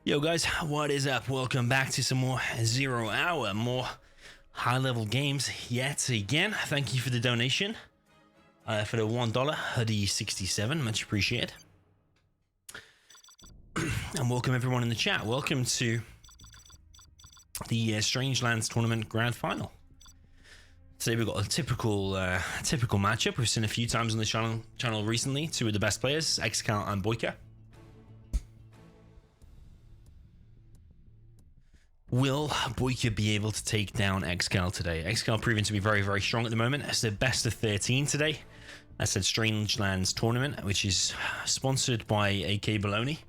Yo guys, what is up? Welcome back to some more 0 hour, more high level games yet again. Thank you for the donation for the $1 hoodie 67, much appreciated. And welcome everyone in the chat. Welcome to the Strangelands tournament grand final. Today we've got a typical matchup we've seen a few times on the channel recently. Two of the best players, ExCaL and BoYcaH. Will BoYcaH be able to take down ExCaL today? ExCaL proving to be very, very strong at the moment. It's the best of 13 today. I said Strangelands tournament, which is sponsored by AK Baloney.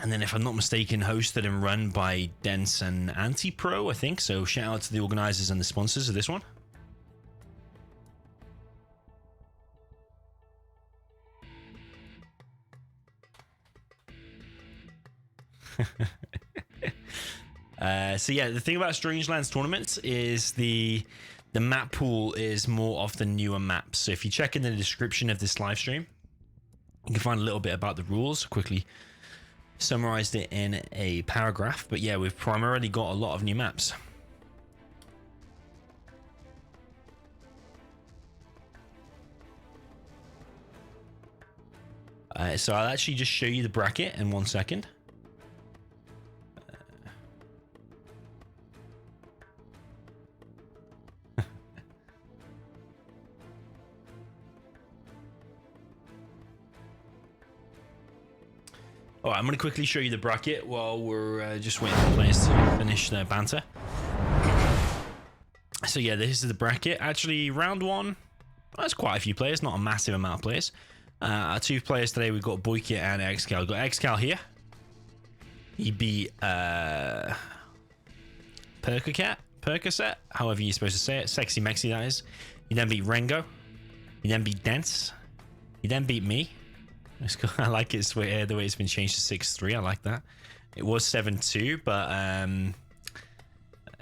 And then, if I'm not mistaken, hosted and run by Dense and Anti-Pro, I think. So shout out to the organizers and the sponsors of this one. So yeah, the thing about Strangelands tournaments is the map pool is more of the newer maps. So if you check in the description of this live stream, you can find a little bit about the rules. Quickly summarized it in a paragraph, but yeah, we've primarily got a lot of new maps. So I'll actually just show you the bracket in 1 second. Alright, I'm going to quickly show you the bracket while we're just waiting for players to finish their banter. So yeah, this is the bracket. Actually, round one, that's quite a few players, not a massive amount of players. Our two players today, we've got BoYcaH and ExCaL. We've got ExCaL here. He beat Percocet, however you're supposed to say it. Sexy Mexi, that is. He then beat Rengo. He then beat Dense. He then beat me. I like it the way it's been changed to 6-3. I like that. It was 7-2, but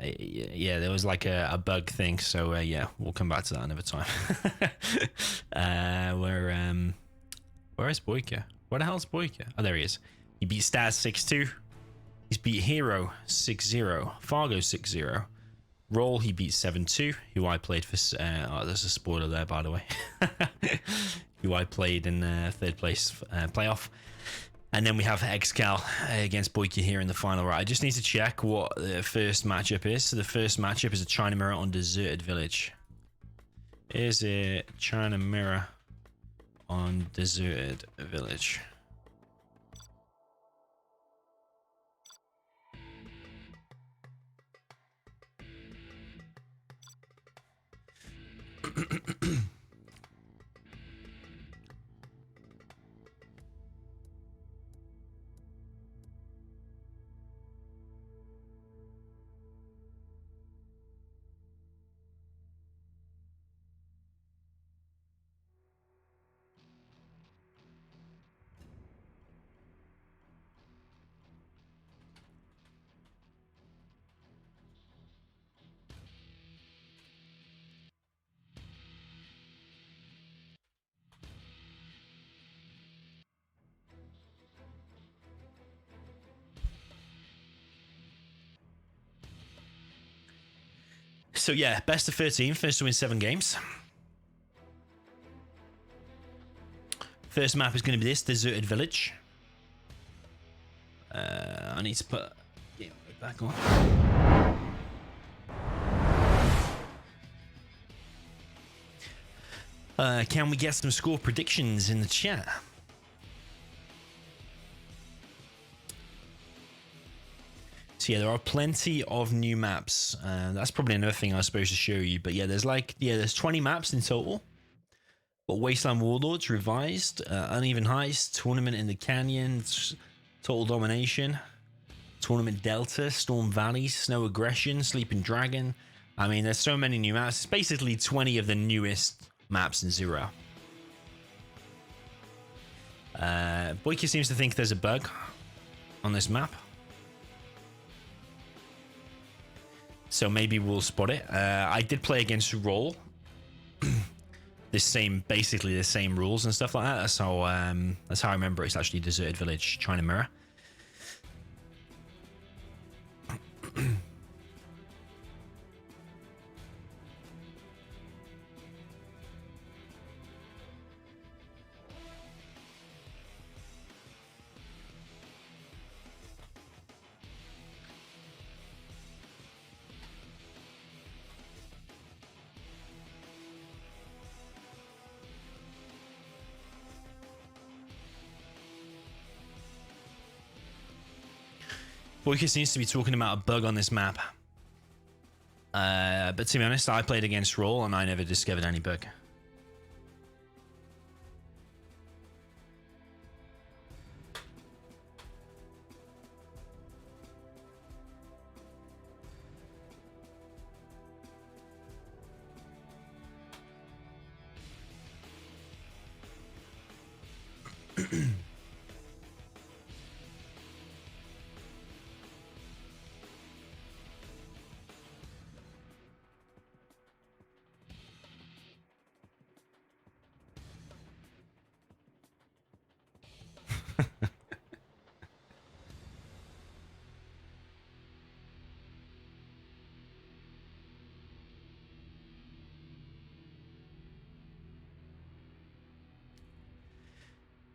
yeah, there was like a bug thing. So yeah, we'll come back to that another time. Where is BoYcaH? Where the hell is BoYcaH? Oh, there he is. He beat Staz 6-2. He's beat Hero 6-0. Fargo 6-0. Roll, he beat 7-2, who I played for. Oh, there's a spoiler there, by the way. Who I played in third place playoff. And then we have ExCaL against BoYcaH here in the final. Right, I just need to check what the first matchup is. So the first matchup is a China Mirror on Deserted Village. Is it China Mirror on Deserted Village? So yeah, best of 13, first to win 7 games. First map is going to be this, Deserted Village. I need to put game mode back on. Can we get some score predictions in the chat? So yeah, there are plenty of new maps. That's probably another thing I was supposed to show you. But yeah, there's 20 maps in total. Got Wasteland Warlords revised, Uneven Heist, Tournament in the Canyons, Total Domination, Tournament Delta, Storm Valley, Snow Aggression, Sleeping Dragon. I mean, there's so many new maps. It's basically 20 of the newest maps in 0. BoYcaH seems to think there's a bug on this map. So maybe we'll spot it. I did play against Roll. Basically the same rules and stuff like that. That's how I remember it's actually Deserted Village, China Mirror. BoYcaH seems to be talking about a bug on this map. But to be honest, I played against Roll and I never discovered any bug.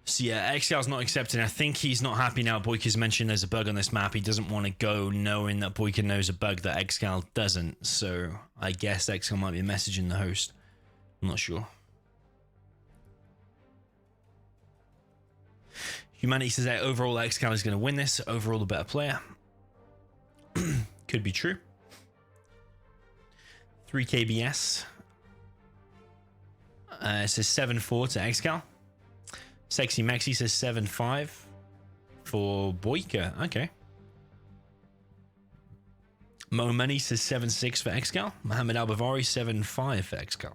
So yeah, ExCaL's not accepting. I think he's not happy now. BoYcaH's mentioned there's a bug on this map. He doesn't want to go knowing that BoYcaH knows a bug that ExCaL doesn't. So I guess ExCaL might be messaging the host. I'm not sure. Humanity says that overall ExCaL is going to win this. Overall, the better player. Could be true. 3 KBS. Says 7-4 to ExCaL. Sexy Maxi says 7-5 for BoYcaH. Okay. Mo Money says 7-6 for ExCaL. Mohammed Al-Bavari 7-5 for ExCaL.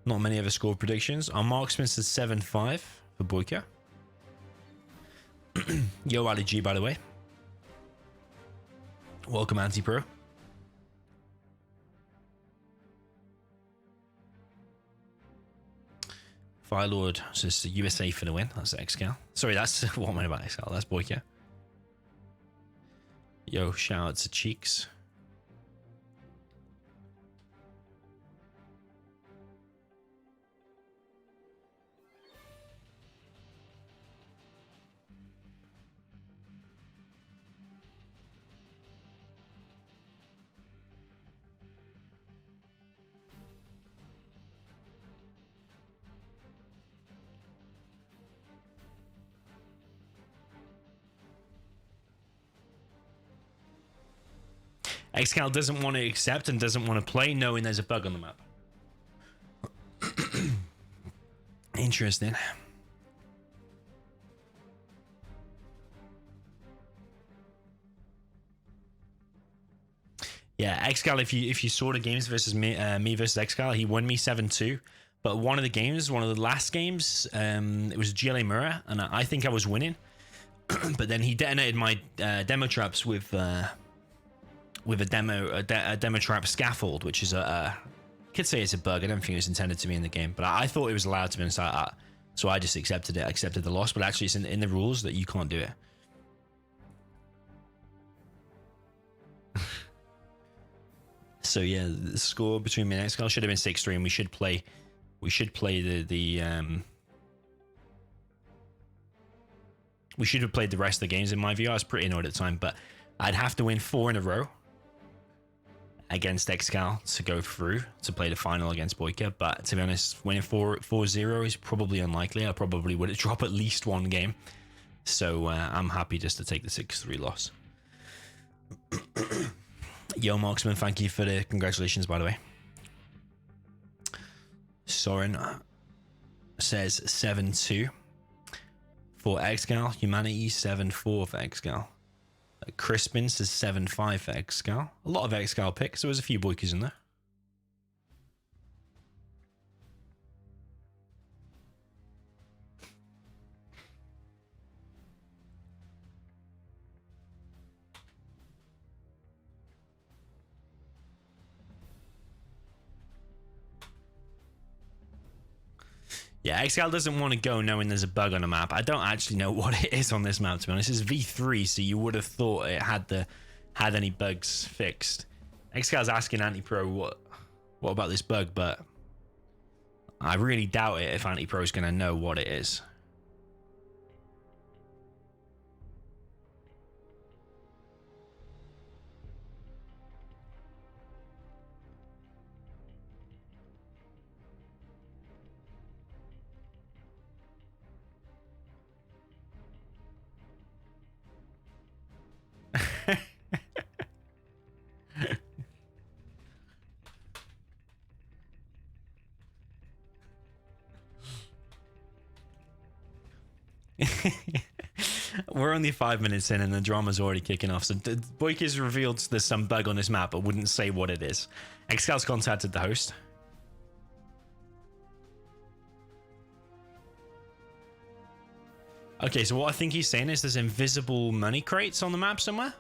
Not many other score predictions. Our Marksman says 7-5 for BoYcaH. Yo, Ali G, by the way. Welcome, Anti-Pro. Warlords says the USA for the win. That's ExCaL. Sorry, that's what I meant about ExCaL. That's BoYcaH. Yo, shout out to Cheeks. ExCaL doesn't want to accept and doesn't want to play knowing there's a bug on the map. Interesting. Yeah, ExCaL, if you saw the games versus me versus ExCaL, he won me 7-2. But one of the games, one of the last games, it was GLA Mirror, and I think I was winning. But then he detonated my demo traps with a demo trap scaffold, which is I could say it's a bug. I don't think it was intended to be in the game, but I thought it was allowed to be inside. So I just accepted it. I accepted the loss, but actually it's in the rules that you can't do it. So yeah, the score between me and ExCaL should have been 6-3, and we should play we should have played the rest of the games in my view. I was pretty annoyed at the time, but I'd have to win 4 in a row against ExCaL to go through to play the final against BoYcaH. But to be honest, winning 4-0 is probably unlikely. I probably would drop at least one game. So I'm happy just to take the 6-3 loss. Yo, Marksman, thank you for the congratulations, by the way. Soren says 7-2 for ExCaL. Humanity 7-4 for ExCaL. Crispin says 7-5 for ExCaL. A lot of ExCaL picks. There was a few BoYcaHs in there. Yeah, ExCaL doesn't want to go knowing there's a bug on the map. I don't actually know what it is on this map, to be honest. It's V3, so you would have thought it had any bugs fixed. ExCal's asking Anti-Pro what about this bug, but I really doubt it if Anti-Pro is going to know what it is. We're only 5 minutes in and the drama's already kicking off. So BoYcaH's revealed there's some bug on this map, but wouldn't say what it is. ExCaL's contacted the host. Okay, so what I think he's saying is there's invisible money crates on the map somewhere.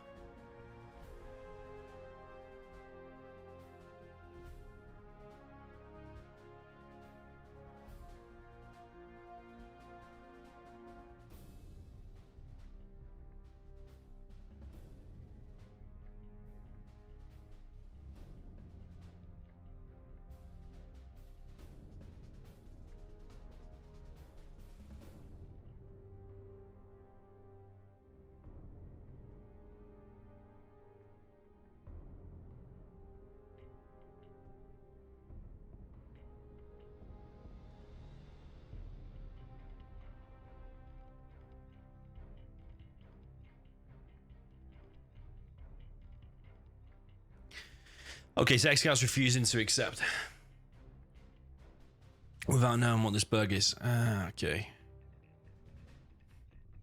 Okay, so ExCaL's refusing to accept without knowing what this bug is. Okay.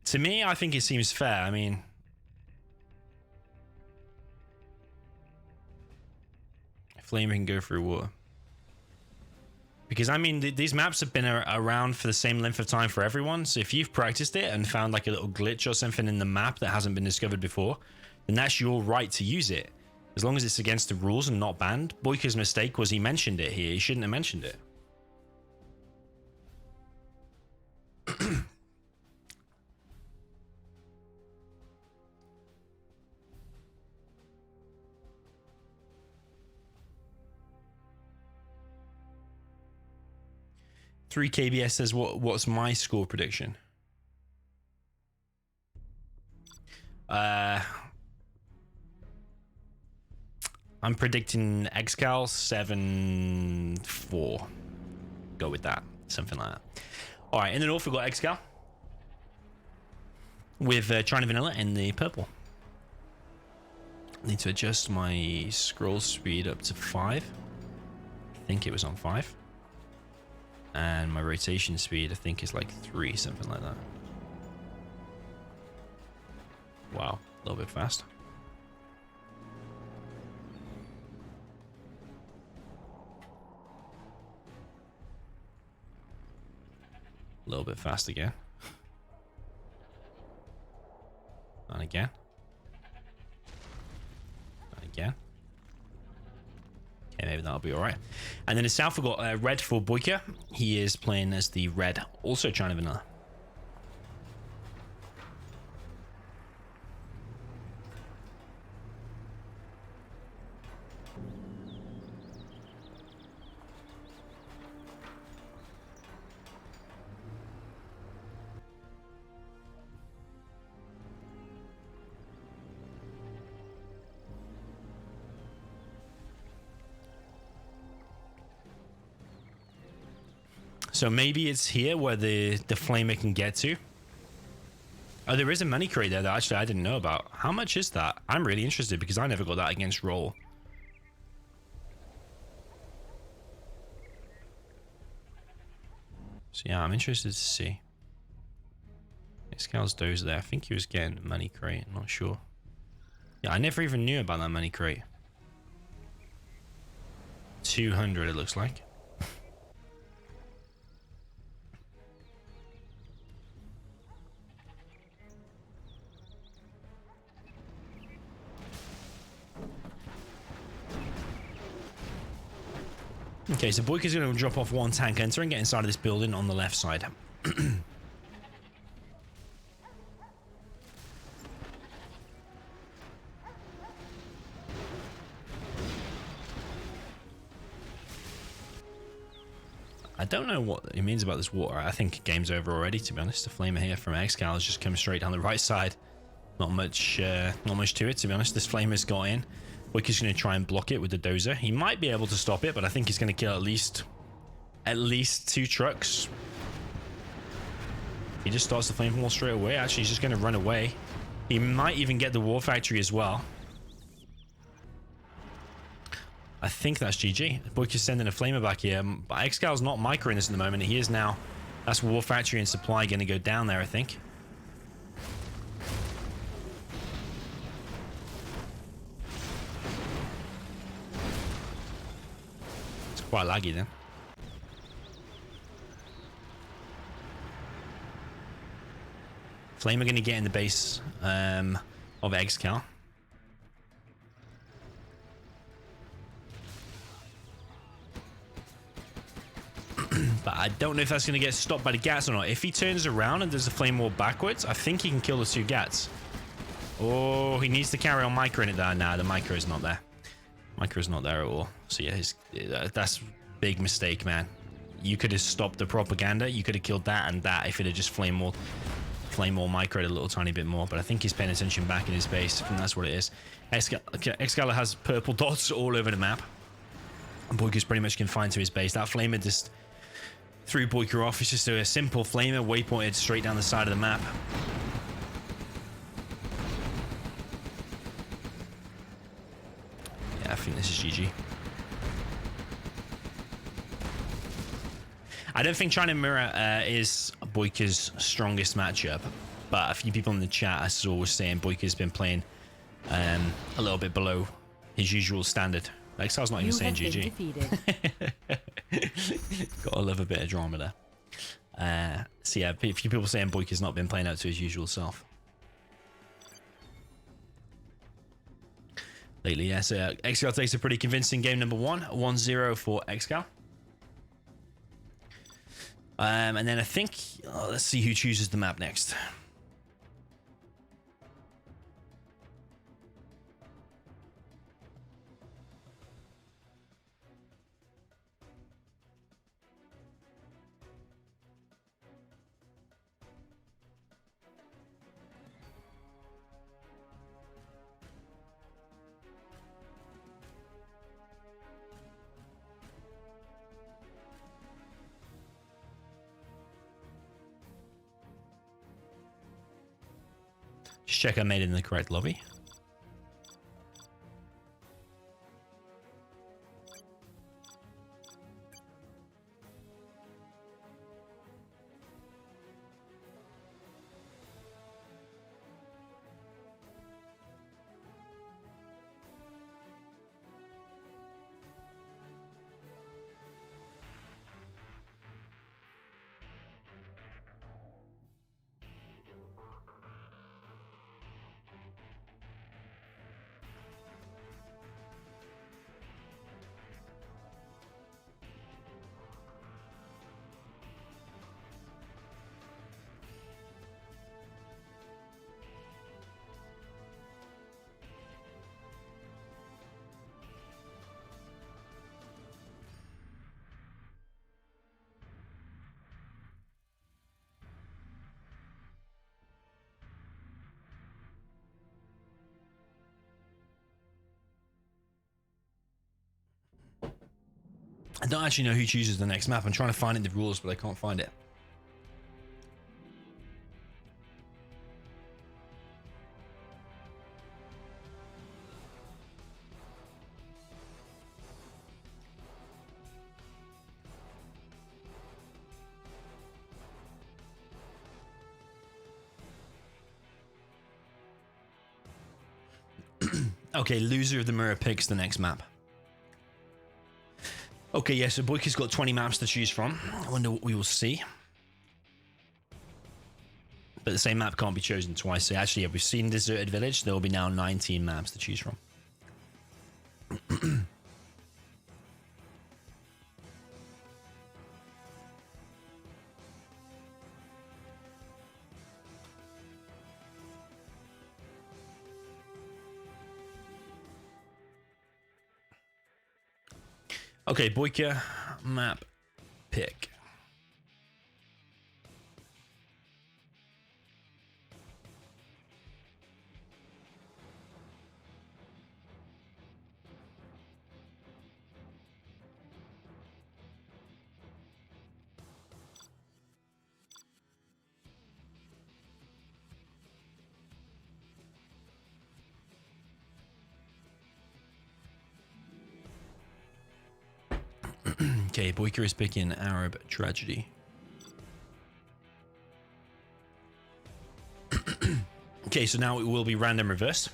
To me, I think it seems fair. I mean, flame can go through water. Because, I mean, these maps have been around for the same length of time for everyone. So if you've practiced it and found like a little glitch or something in the map that hasn't been discovered before, then that's your right to use it. As long as it's against the rules and not banned. BoYcaH's mistake was he mentioned it here. He shouldn't have mentioned it. Three KBS says, what's my score prediction? I'm predicting ExCaL 7-4. Go with that. Something like that. All right, in the north, we've got ExCaL with China Vanilla in the purple. Need to adjust my scroll speed up to 5. I think it was on 5. And my rotation speed, I think, is like 3, something like that. Wow, a little bit fast. A little bit fast again. And again. And again. Okay, maybe that'll be alright. And then in south we've got red for BoYcaH. He is playing as the red, also China Vanilla. So maybe it's here where the flamer can get to. Oh, there is a money crate there that actually I didn't know about. How much is that? I'm really interested because I never got that against roll. So yeah, I'm interested to see. ExCaL's dozer there. I think he was getting a money crate. I'm not sure. Yeah, I never even knew about that money crate. 200 it looks like. Okay, so BoYcaH's going to drop off one tank enter and get inside of this building on the left side. I don't know what it means about this water. I think game's over already, to be honest. The flamer here from ExCaL has just come straight down the right side. Not much to it, to be honest. This flamer's got in. BoYcaH's going to try and block it with the dozer. He might be able to stop it, but I think he's going to kill at least 2 trucks. He just starts the flame wall straight away. Actually, he's just going to run away. He might even get the war factory as well. I think that's GG. BoYcaH's sending a flamer back here, but ExCaL's not microing this at the moment. He is now That's War Factory and Supply going to go down there, I think. It's quite laggy then. Flame are going to get in the base of ExCaL. But I don't know if that's going to get stopped by the Gats or not. If he turns around and does a Flame War backwards, I think he can kill the 2 Gats. Oh, he needs to carry on microing it there. Nah, the micro is not there. Micro is not there at all. So yeah, that's big mistake, man. You could have stopped the propaganda. You could have killed that and that if it had just Flame War microed a little tiny bit more. But I think he's paying attention back in his base. I think that's what it is. ExCaL has purple dots all over the map. And BoYcaH's pretty much confined to his base. That Flamer just threw BoYcaH off. It's just a simple Flamer waypointed straight down the side of the map. Yeah, I think this is GG. I don't think China Mirror is BoYcaH's strongest matchup, but a few people in the chat I saw was saying BoYcaH's been playing a little bit below his usual standard. Like, so I was not even saying GG. Gotta love a bit of drama there. So yeah, a few people saying BoYcaH's not been playing out to his usual self lately. Yeah, so ExCaL takes a pretty convincing game number 1, 1-0 for ExCaL. And then I think, let's see who chooses the map next. Just check I made it in the correct lobby. I don't actually know who chooses the next map. I'm trying to find it in the rules, but I can't find it. Okay, loser of the mirror picks the next map. Okay, yeah, so BoYcaH's got 20 maps to choose from. I wonder what we will see. But the same map can't be chosen twice. So actually, yeah, we've seen Deserted Village. There will be now 19 maps to choose from. Okay, BoYcaH map pick. Okay, BoYcaH is picking Arab Tragedy. Okay, so now it will be random reverse.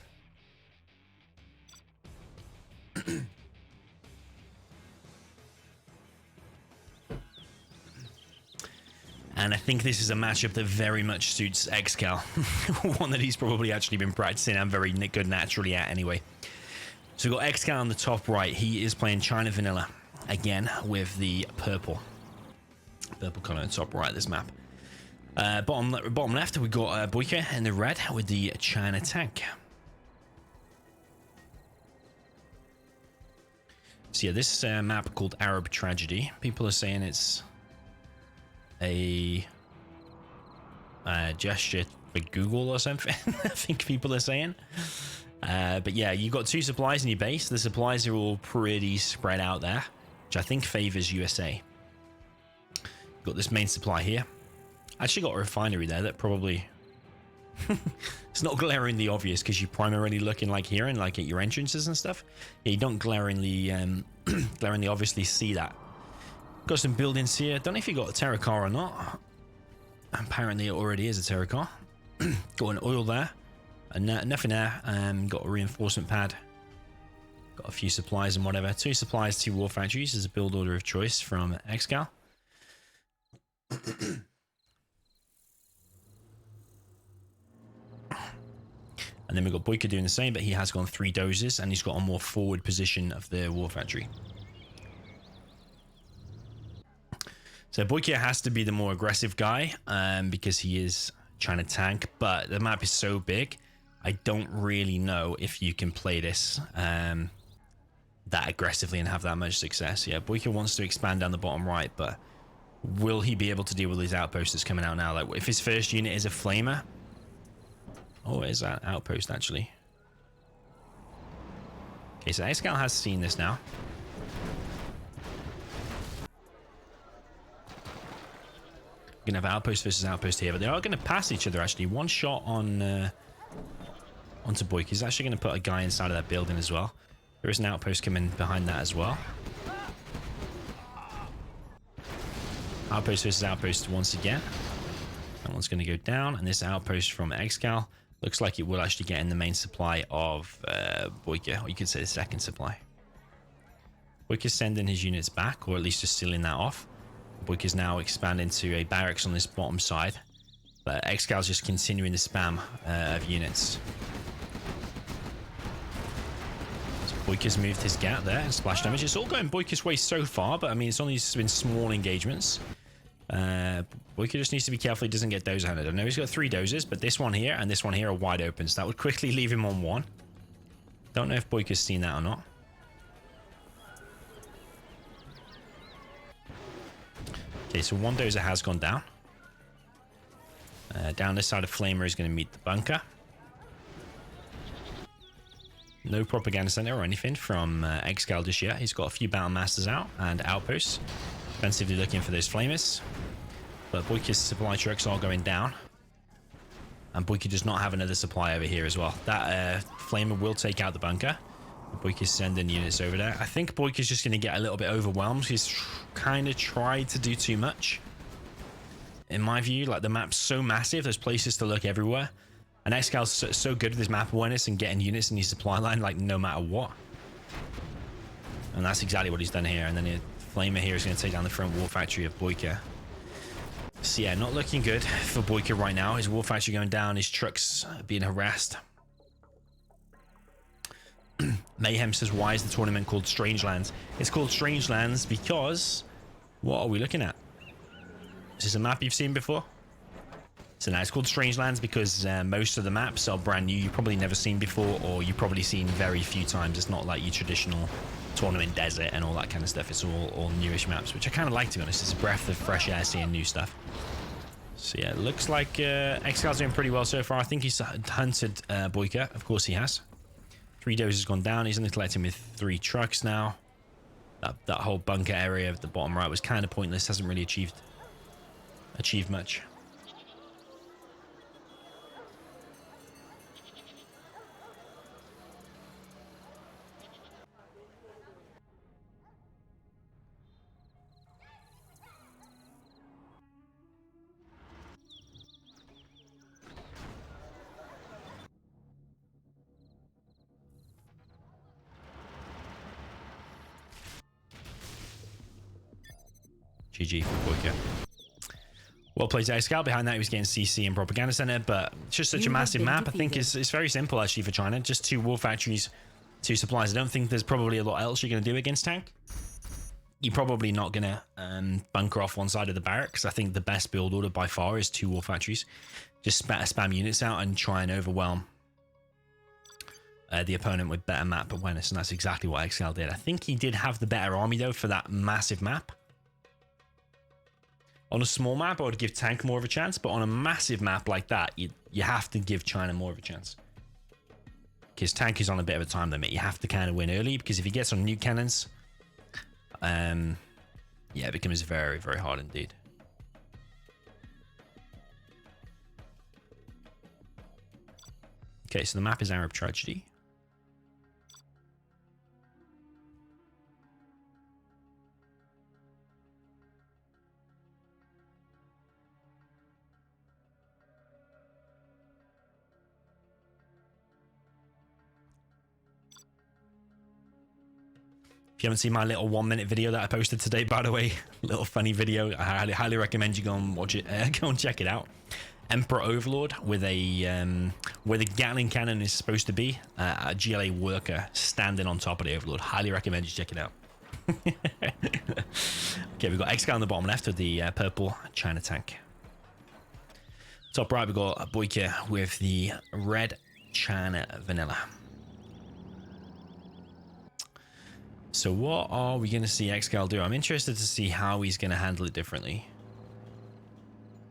And I think this is a matchup that very much suits ExCaL. One that he's probably actually been practicing and very good naturally at anyway. So we've got ExCaL on the top right. He is playing China Vanilla. Again, with the purple. Purple color on the top right of this map. Bottom left, we've got BoYcaH in the red with the China tank. So yeah, this map called Arab Tragedy. People are saying it's a gesture for Google or something. I think people are saying. But yeah, you've got two supplies in your base. The supplies are all pretty spread out there, which I think favors USA. You've got this main supply here. Actually got a refinery there that probably... It's not glaringly obvious because you're primarily looking like here and like at your entrances and stuff. Yeah, you don't glaringly obviously see that. Got some buildings here. Don't know if you got a terror car or not. Apparently it already is a terror car. Got an oil there. And nothing there. Got a reinforcement pad. Got a few supplies and whatever. 2 supplies, 2 war factories is a build order of choice from ExCaL. And then we've got BoYcaH doing the same, but he has gone 3 doses and he's got a more forward position of the war factory. So BoYcaH has to be the more aggressive guy because he is trying to tank, but the map is so big, I don't really know if you can play this that aggressively and have that much success. Yeah, BoYcaH wants to expand down the bottom right, but will he be able to deal with his outpost that's coming out now? Like, if his first unit is a flamer... Oh, is that outpost actually? Okay, so ExCaL has seen this now. We're gonna have outpost versus outpost here, but they are gonna pass each other actually. One shot on onto BoYcaH. He's actually gonna put a guy inside of that building as well. There is an outpost coming behind that as well. Outpost versus outpost once again. That one's gonna go down, and this outpost from ExCaL looks like it will actually get in the main supply of BoYcaH, or you could say the second supply. BoYcaH's sending his units back, or at least just sealing that off. BoYcaH's now expanding to a barracks on this bottom side. But ExCal's just continuing the spam of units. So BoYcaH's moved his gap there and splash damage. It's all going BoYcaH's way so far, but I mean, it's only been small engagements. BoYcaH just needs to be careful he doesn't get dozer handed. I know he's got 3 dozers, but this one here and this one here are wide open, so that would quickly leave him on 1. Don't know if BoYcaH's seen that or not. Okay, so 1 dozer has gone down. Down this side of Flamer is going to meet the bunker. No propaganda center or anything from ExCaL just yet. He's got a few battle masters out and outposts. Defensively looking for those flamers. But BoYcaH's supply trucks are going down. And BoYcaH does not have another supply over here as well. That flamer will take out the bunker. BoYcaH's sending units over there. I think BoYcaH's just going to get a little bit overwhelmed. He's kind of tried to do too much. In my view, like, the map's so massive, there's places to look everywhere. And ExCal's so good with his map awareness and getting units in his supply line, like, no matter what. And that's exactly what he's done here. And then the flamer here is going to take down the front war factory of BoYcaH. So yeah, not looking good for BoYcaH right now. His war factory going down, his trucks being harassed. Mayhem says, why is the tournament called Strangelands? It's called Strangelands because... What are we looking at? Is this a map you've seen before? So now it's called Strangelands because most of the maps are brand new. You've probably never seen before, or you've probably seen very few times. It's not like your traditional tournament desert and all that kind of stuff. It's all newish maps, which I kind of like, to be honest. It's a breath of fresh air seeing new stuff. So yeah, it looks like ExCal's doing pretty well so far. I think he's hunted BoYcaH. Of course he has. 3 doses gone down. He's only collecting with 3 trucks now. That whole bunker area of the bottom right was kind of pointless. Hasn't really achieved much. GG for BoYcaH. Well played to ExCaL. Behind that, he was getting CC and Propaganda Center, but it's just such a massive map. I think it's very simple, actually, for China. Just 2 war factories, 2 supplies. I don't think there's probably a lot else you're going to do against tank. You're probably not going to bunker off one side of the barracks. I think the best build order by far is 2 war factories. Just spam units out and try and overwhelm the opponent with better map awareness, and that's exactly what ExCaL did. I think he did have the better army, though, for that massive map. On a small map, I would give tank more of a chance, but on a massive map like that, you have to give China more of a chance. Because tank is on a bit of a time limit. You have to kind of win early, because if he gets on nuke cannons, yeah, it becomes very, very hard indeed. Okay, so the map is Arab Tragedy. If you haven't seen my little 1-minute video that I posted today, by the way, little funny video, I highly recommend you go and watch it. Go and check it out. Emperor Overlord with a where the Gatling cannon is supposed to be, a GLA worker standing on top of the Overlord. Highly recommend you check it out. Okay, we've got ExCaL on the bottom left with the purple China tank. Top right, we've got BoYcaH with the red China vanilla. So what are we going to see ExCaL do? I'm interested to see how he's going to handle it differently.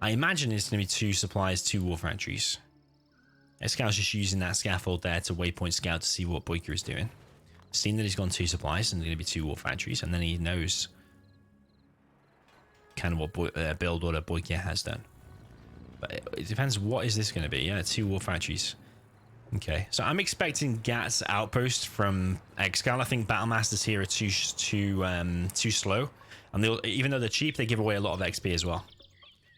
I imagine it's going to be 2 supplies, 2 war factories. ExCal's just using that scaffold there to waypoint scout to see what BoYcaH is doing. Seen that he's gone 2 supplies and there's going to be 2 war factories, and then he knows kind of what build order BoYcaH has done. But it depends, what is this going to be? Yeah, 2 war factories. Okay, so I'm expecting GAT's outpost from ExCaL. I think Battle Masters here are too slow, and even though they're cheap, they give away a lot of XP as well.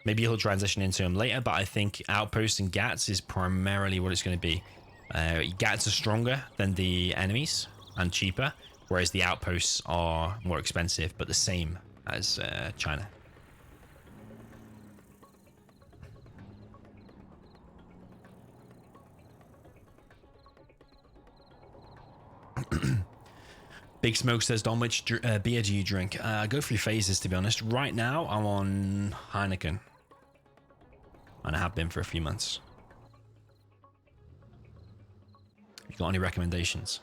Maybe he'll transition into them later, but I think outposts and GATs is primarily what it's going to be. GATs are stronger than the enemies and cheaper, whereas the outposts are more expensive but the same as China. Big Smoke says, Dom, which beer do you drink? I go through phases, to be honest. Right now, I'm on Heineken. And I have been for a few months. You got any recommendations?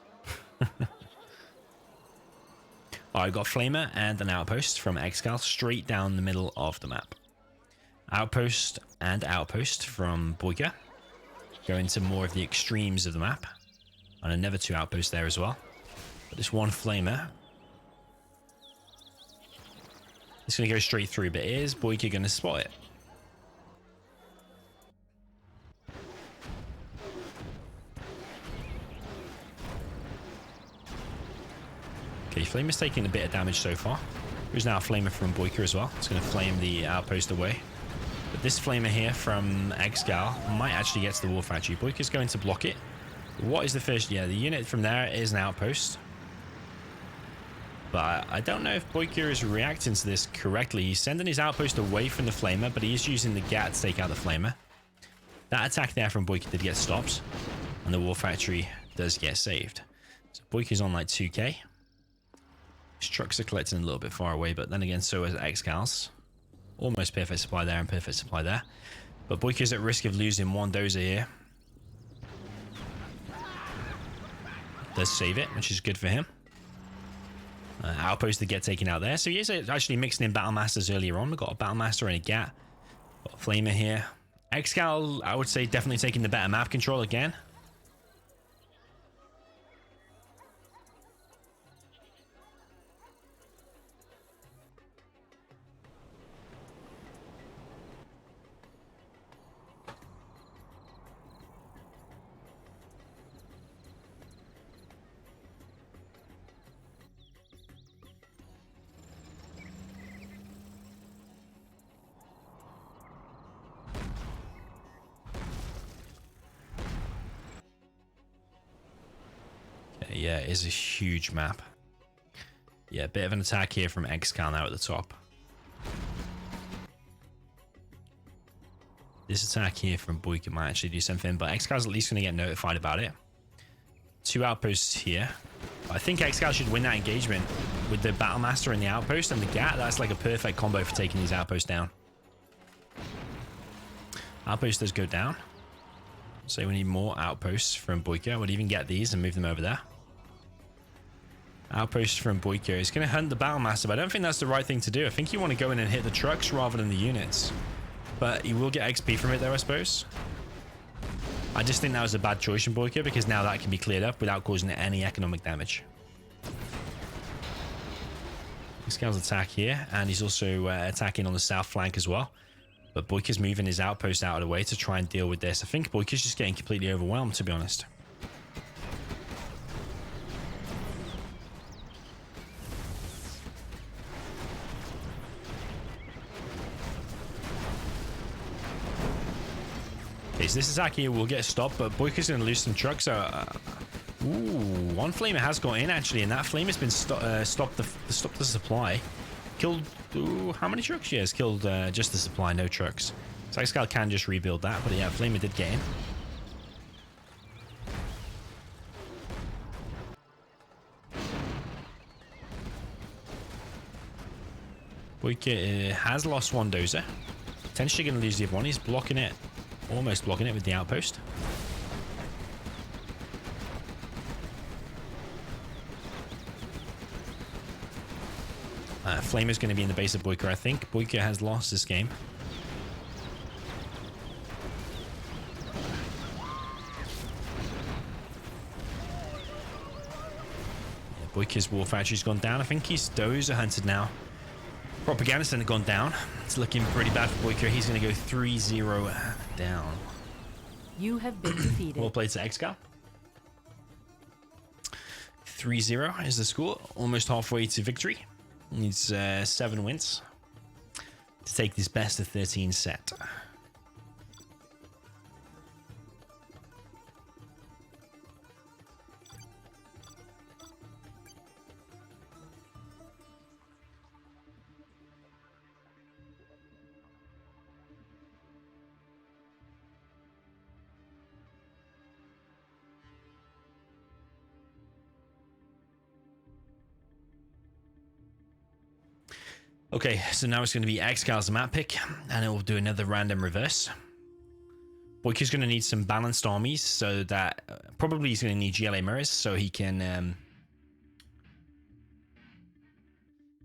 I got Flamer and an Outpost from ExCaL straight down the middle of the map. Outpost and Outpost from BoYcaH. Go into more of the extremes of the map. And another 2 outposts there as well. But this one Flamer, it's going to go straight through, but is BoYcaH going to spot it? Okay, Flamer's taking a bit of damage so far. There's now a Flamer from BoYcaH as well. It's going to flame the outpost away. But this Flamer here from ExCaL might actually get to the war factory. BoYcaH's going to block it. What is the first? Yeah, the unit from there is an outpost. But I don't know if BoYcaH is reacting to this correctly. He's sending his outpost away from the Flamer, but he is using the GAT to take out the Flamer. That attack there from BoYcaH did get stopped, and the war factory does get saved. So BoYcaH's on like 2k. His trucks are collecting a little bit far away, but then again, so is ExCal's. Almost perfect supply there and perfect supply there. But BoYcaH's at risk of losing 1 dozer here. Does save it, which is good for him. Outpost to get taken out there. So he is actually mixing in Battle Masters earlier on. We've got a Battle Master and a GAT. Got a Flamer here. ExCaL, I would say, definitely taking the better map control again. Yeah, it is a huge map. Yeah, bit of an attack here from ExCaL now at the top. this attack here from BoYcaH might actually do something, but ExCaL's at least going to get notified about it. 2 outposts here. I think ExCaL should win that engagement with the Battlemaster and the outpost and the GAT. That's like a perfect combo for taking these outposts down. Outpost does go down. So we need more outposts from BoYcaH. We'll even get these and move them over there. Outpost from BoYcaH is going to hunt the Battlemaster, but I don't think that's the right thing to do. I think you want to go in and hit the trucks rather than the units. But you will get XP from it though, I suppose. I just think that was a bad choice from BoYcaH because now that can be cleared up without causing any economic damage. ExCaL's attack here, and he's also attacking on the south flank as well. But BoYcaH's moving his outpost out of the way to try and deal with this. I think BoYcaH's just getting completely overwhelmed, to be honest. Okay, so this attack here will get stopped, but BoYcaH's going to lose some trucks. Ooh, one flamer has got in actually, and that flame has been stopped the supply. Killed. Ooh, how many trucks? Yeah, it's killed just the supply, no trucks. So ExCaL can just rebuild that, but yeah, flamer did get in. BoYcaH has lost one dozer. Potentially going to lose the other one. He's blocking it. Almost blocking it with the outpost. Flamer's going to be in the base of BoYcaH, I think. BoYcaH has lost this game. Yeah, BoYcaH's war factory's gone down. I think he's dozer hunted now. Propaganda center gone down. It's looking pretty bad for BoYcaH. He's going to go 3-0 down. You have been defeated. Well played to ExCaL. 3-0 is the score. Almost halfway to victory. Needs 7 wins to take this best of 13 set. Okay, so now it's going to be ExCaL's map pick, and it will do another random reverse. BoYcaH's going to need some balanced armies, so that probably he's going to need GLA mirrors, so he can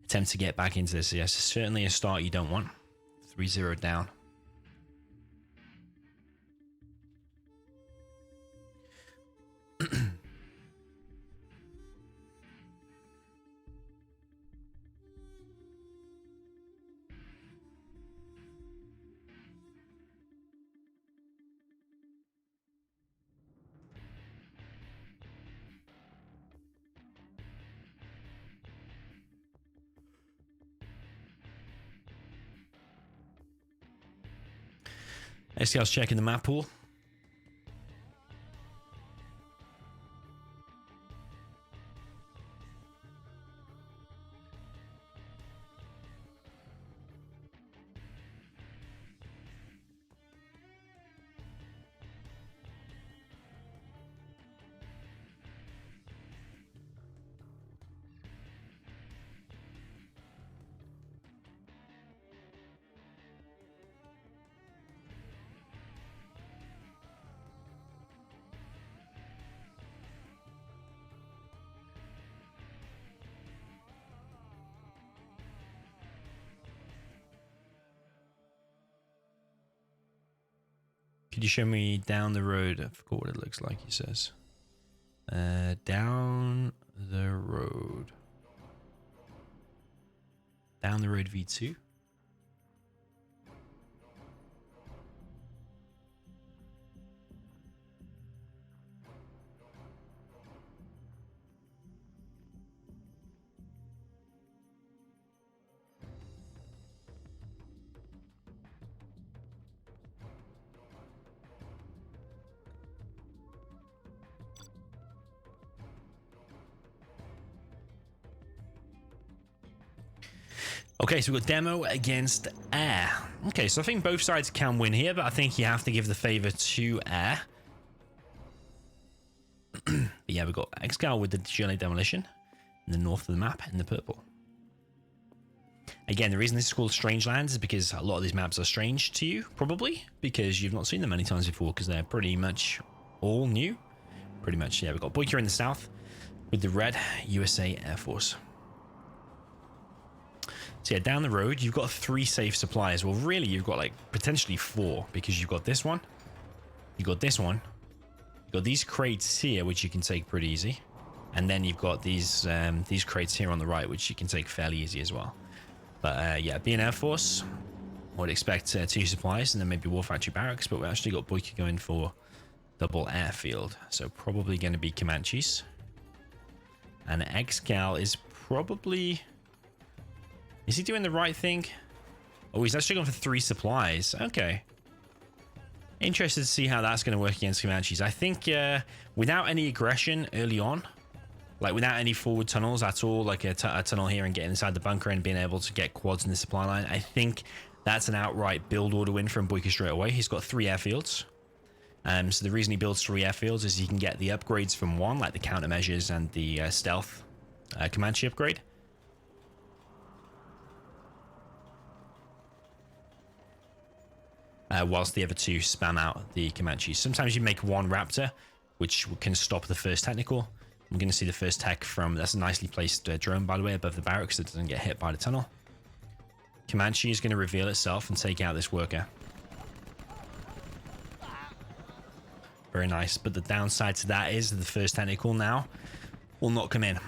attempt to get back into this. Yes, certainly a start you don't want. 3-0 down. ExCaL's checking the map pool. Could you show me down the road? I forgot what it looks like, he says. Down the road. Down the road V2. Okay, so we've got demo against air. Okay, so I think both sides can win here, but I think you have to give the favor to Air. But yeah, we've got ExCaL with the Journey Demolition in the north of the map in the purple. Again, the reason this is called Strangelands is because a lot of these maps are strange to you, probably, because you've not seen them many times before, because they're pretty much all new. Pretty much, yeah. We've got BoYcaH in the south with the red USA Air Force. So yeah, down the road, you've got 3 safe supplies. Well, really, you've got like potentially 4, because you've got this one, you've got this one, you've got these crates here, which you can take pretty easy, and then you've got these crates here on the right, which you can take fairly easy as well. But yeah, being Air Force, I would expect 2 supplies and then maybe War Factory Barracks, but we actually got BoYcaH going for double airfield, so probably going to be Comanches. And ExCaL is probably... Is he doing the right thing? Oh, he's actually going for 3 supplies. Okay. Interested to see how that's going to work against Comanches. I think without any aggression early on, like without any forward tunnels at all, like a tunnel here and getting inside the bunker and being able to get quads in the supply line, I think that's an outright build order win from BoYcaH straight away. He's got 3 airfields. So the reason he builds 3 airfields is he can get the upgrades from 1, like the countermeasures and the stealth Comanche upgrade. Whilst the other 2 spam out the Comanches. Sometimes you make 1 Raptor, which can stop the first technical. I'm going to see the first tech from... That's a nicely placed drone, by the way, above the barracks that doesn't get hit by the tunnel. Comanche is going to reveal itself and take out this worker. Very nice, but the downside to that is the first technical now will not come in.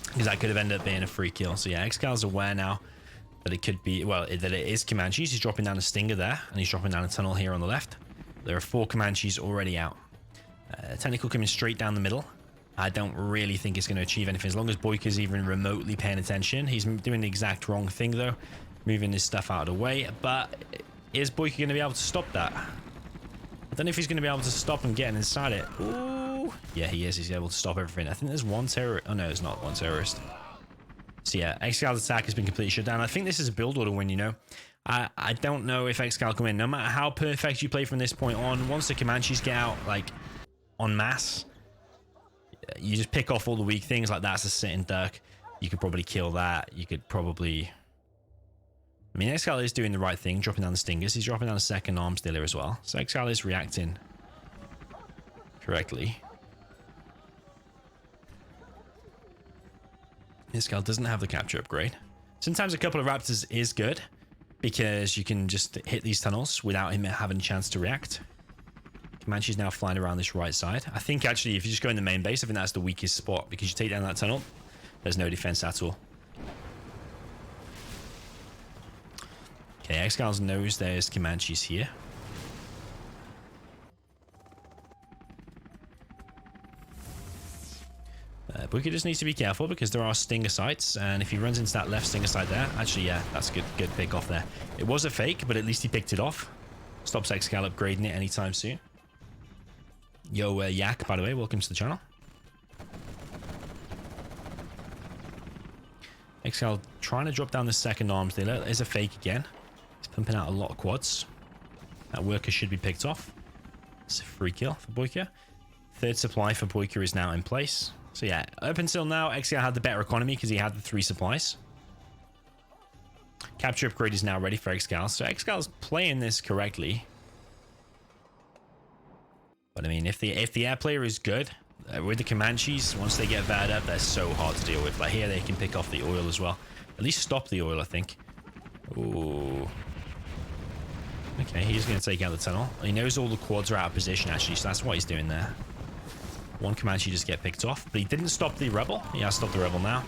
Because that could have ended up being a free kill. So yeah, ExCal's aware now that it could be... Well, that it is Comanches. He's dropping down a Stinger there, and he's dropping down a tunnel here on the left. There are 4 Comanches already out. Technical coming straight down the middle. I don't really think it's going to achieve anything. As long as BoYcaH's even remotely paying attention. He's doing the exact wrong thing, though. Moving his stuff out of the way. But is BoYcaH going to be able to stop that? I don't know if he's going to be able to stop him getting inside it. Ooh. Yeah, he is. He's able to stop everything. I think there's 1 terrorist. Oh, no, there's not 1 terrorist. So yeah, ExCal's attack has been completely shut down. I think this is a build order win, you know. I don't know if ExCaL can win. No matter how perfect you play from this point on, once the Comanches get out, like, en masse, you just pick off all the weak things. Like, that's a sitting duck. You could probably kill that. You could probably... I mean, ExCaL is doing the right thing, dropping down the Stingers. He's dropping down a second arms dealer as well. So ExCaL is reacting correctly. ExCaL doesn't have the capture upgrade. Sometimes a couple of Raptors is good, because you can just hit these tunnels without him having a chance to react. Comanche's now flying around this right side. I think actually if you just go in the main base, I think that's the weakest spot, because you take down that tunnel, there's no defense at all. Okay, ExCaL knows there's Comanches here. BoYcaH just needs to be careful because there are Stinger sites, and if he runs into that left Stinger site there, actually, yeah, that's a good pick off there. It was a fake, but at least he picked it off. Stops ExCaL upgrading it anytime soon. Yo, Yak, by the way, welcome to the channel. ExCaL trying to drop down the second arms dealer. There's a fake again. He's pumping out a lot of quads. That worker should be picked off. It's a free kill for BoYcaH. 3rd supply for BoYcaH is now in place. So yeah, up until now, ExCaL had the better economy because he had the 3 supplies. Capture upgrade is now ready for ExCaL. So ExCal's playing this correctly. But I mean, if the air player is good, with the Comanches, once they get bad up, they're so hard to deal with. Like here, they can pick off the oil as well. At least stop the oil, I think. Ooh. Okay, he's going to take out the tunnel. He knows all the quads are out of position, actually, so that's what he's doing there. 1 Comanche just get picked off, but he didn't stop the rebel. He has stopped the rebel now.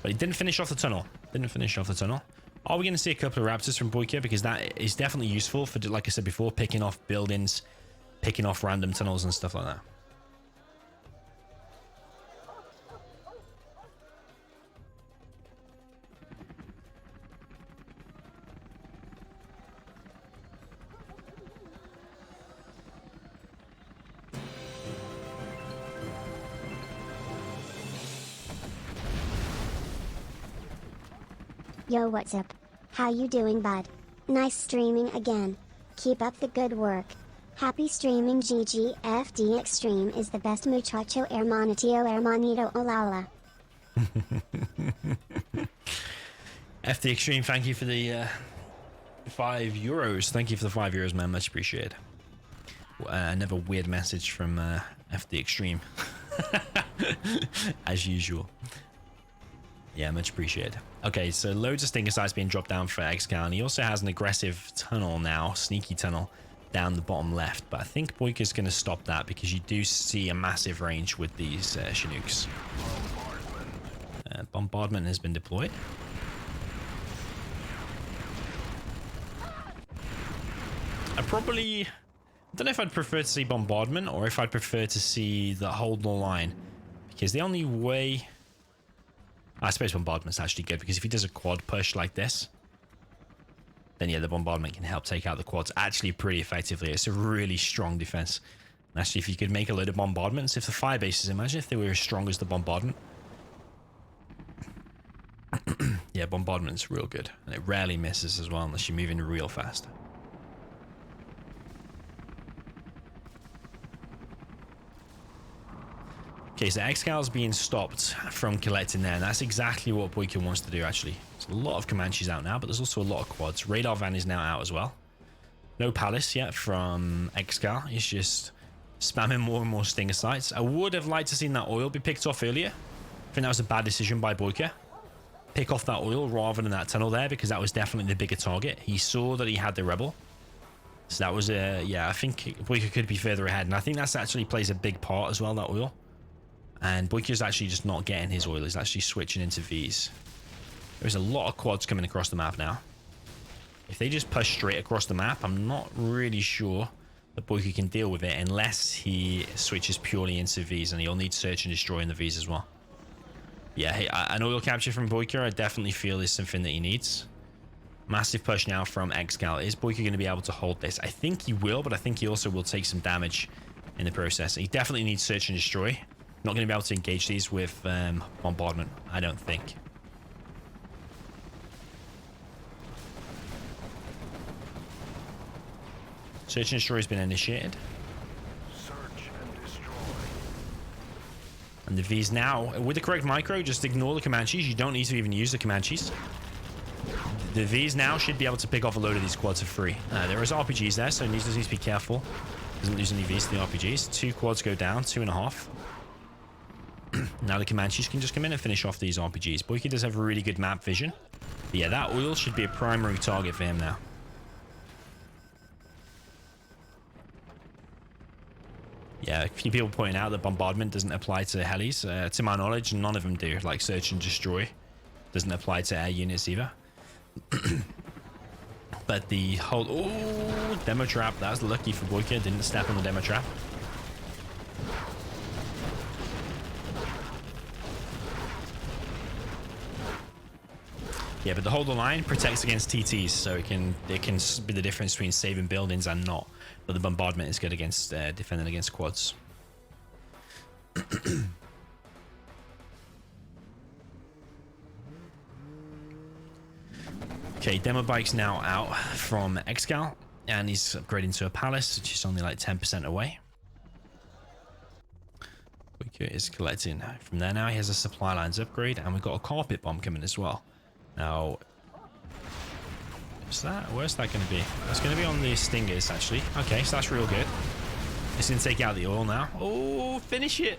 But he didn't finish off the tunnel. Didn't finish off the tunnel. Are we going to see a couple of Raptors from BoYcaH? Because that is definitely useful for, like I said before, picking off buildings, picking off random tunnels and stuff like that. Yo, what's up? How you doing, bud? Nice streaming again. Keep up the good work. Happy streaming. GGFD Extreme is the best muchacho hermanito olala. FD Extreme, thank you for the €5. Thank you for the €5, man. Much appreciated. Another weird message from FD Extreme. As usual. Yeah, much appreciated. Okay, so loads of stinger sites being dropped down for ExCaL, and he also has an aggressive tunnel now, sneaky tunnel, down the bottom left. But I think BoYcaH's going to stop that because you do see a massive range with these Chinooks. Bombardment has been deployed. I don't know if I'd prefer to see bombardment or if I'd prefer to see the hold the line, because the only way, I suppose bombardment's actually good, because if he does a quad push like this, then yeah, the bombardment can help take out the quads actually pretty effectively. It's a really strong defense. And actually, if you could make a load of bombardments, if the fire bases, imagine if they were as strong as the bombardment. Yeah, bombardment's real good, and it rarely misses as well unless you're moving real fast. Okay, so ExCaL is being stopped from collecting there, and that's exactly what BoYcaH wants to do, actually. There's a lot of Comanches out now, but there's also a lot of quads. Radar van is now out as well. No palace yet from ExCaL. He's just spamming more and more stinger sites. I would have liked to seen that oil be picked off earlier. I think that was a bad decision by BoYcaH. Pick off that oil rather than that tunnel there, because that was definitely the bigger target. He saw that he had the rebel. So that was yeah, I think BoYcaH could be further ahead, and I think that's actually plays a big part as well, that oil. And BoYcaH's actually just not getting his oil. He's actually switching into Vs. There's a lot of quads coming across the map now. If they just push straight across the map, I'm not really sure that BoYcaH can deal with it unless he switches purely into Vs, and he'll need search and destroy in the Vs as well. Yeah, hey, an oil capture from BoYcaH, I definitely feel is something that he needs. Massive push now from ExCaL. Is BoYcaH going to be able to hold this? I think he will, but I think he also will take some damage in the process. He definitely needs search and destroy. Not going to be able to engage these with bombardment, I don't think. Search and destroy has been initiated. Search and destroy. And the V's now, with the correct micro, just ignore the Comanches. You don't need to even use the Comanches. The V's now should be able to pick off a load of these quads for free. There is RPGs there, so he needs to be careful. Doesn't lose any V's to the RPGs. 2 quads go down, 2.5. Now the Comanches can just come in and finish off these RPGs. BoYcaH does have a really good map vision. But yeah, that oil should be a primary target for him now. Yeah, a few people pointing out that bombardment doesn't apply to helis. To my knowledge, none of them do. Like search and destroy doesn't apply to air units either. But the whole... Oh, demo trap. That was lucky for BoYcaH. Didn't step on the demo trap. Yeah, but the hold the line protects against TTs, so it can be the difference between saving buildings and not. But the bombardment is good against defending against quads. Okay, demo bike's now out from ExCaL, and he's upgrading to a palace, which is only like 10% away. BoYcaH is collecting from there now. He has a supply lines upgrade, and we've got a carpet bomb coming as well. Now, where's that going to be? It's going to be on the stingers, actually. Okay, so that's real good. It's going to take out the oil now. Oh, finish it.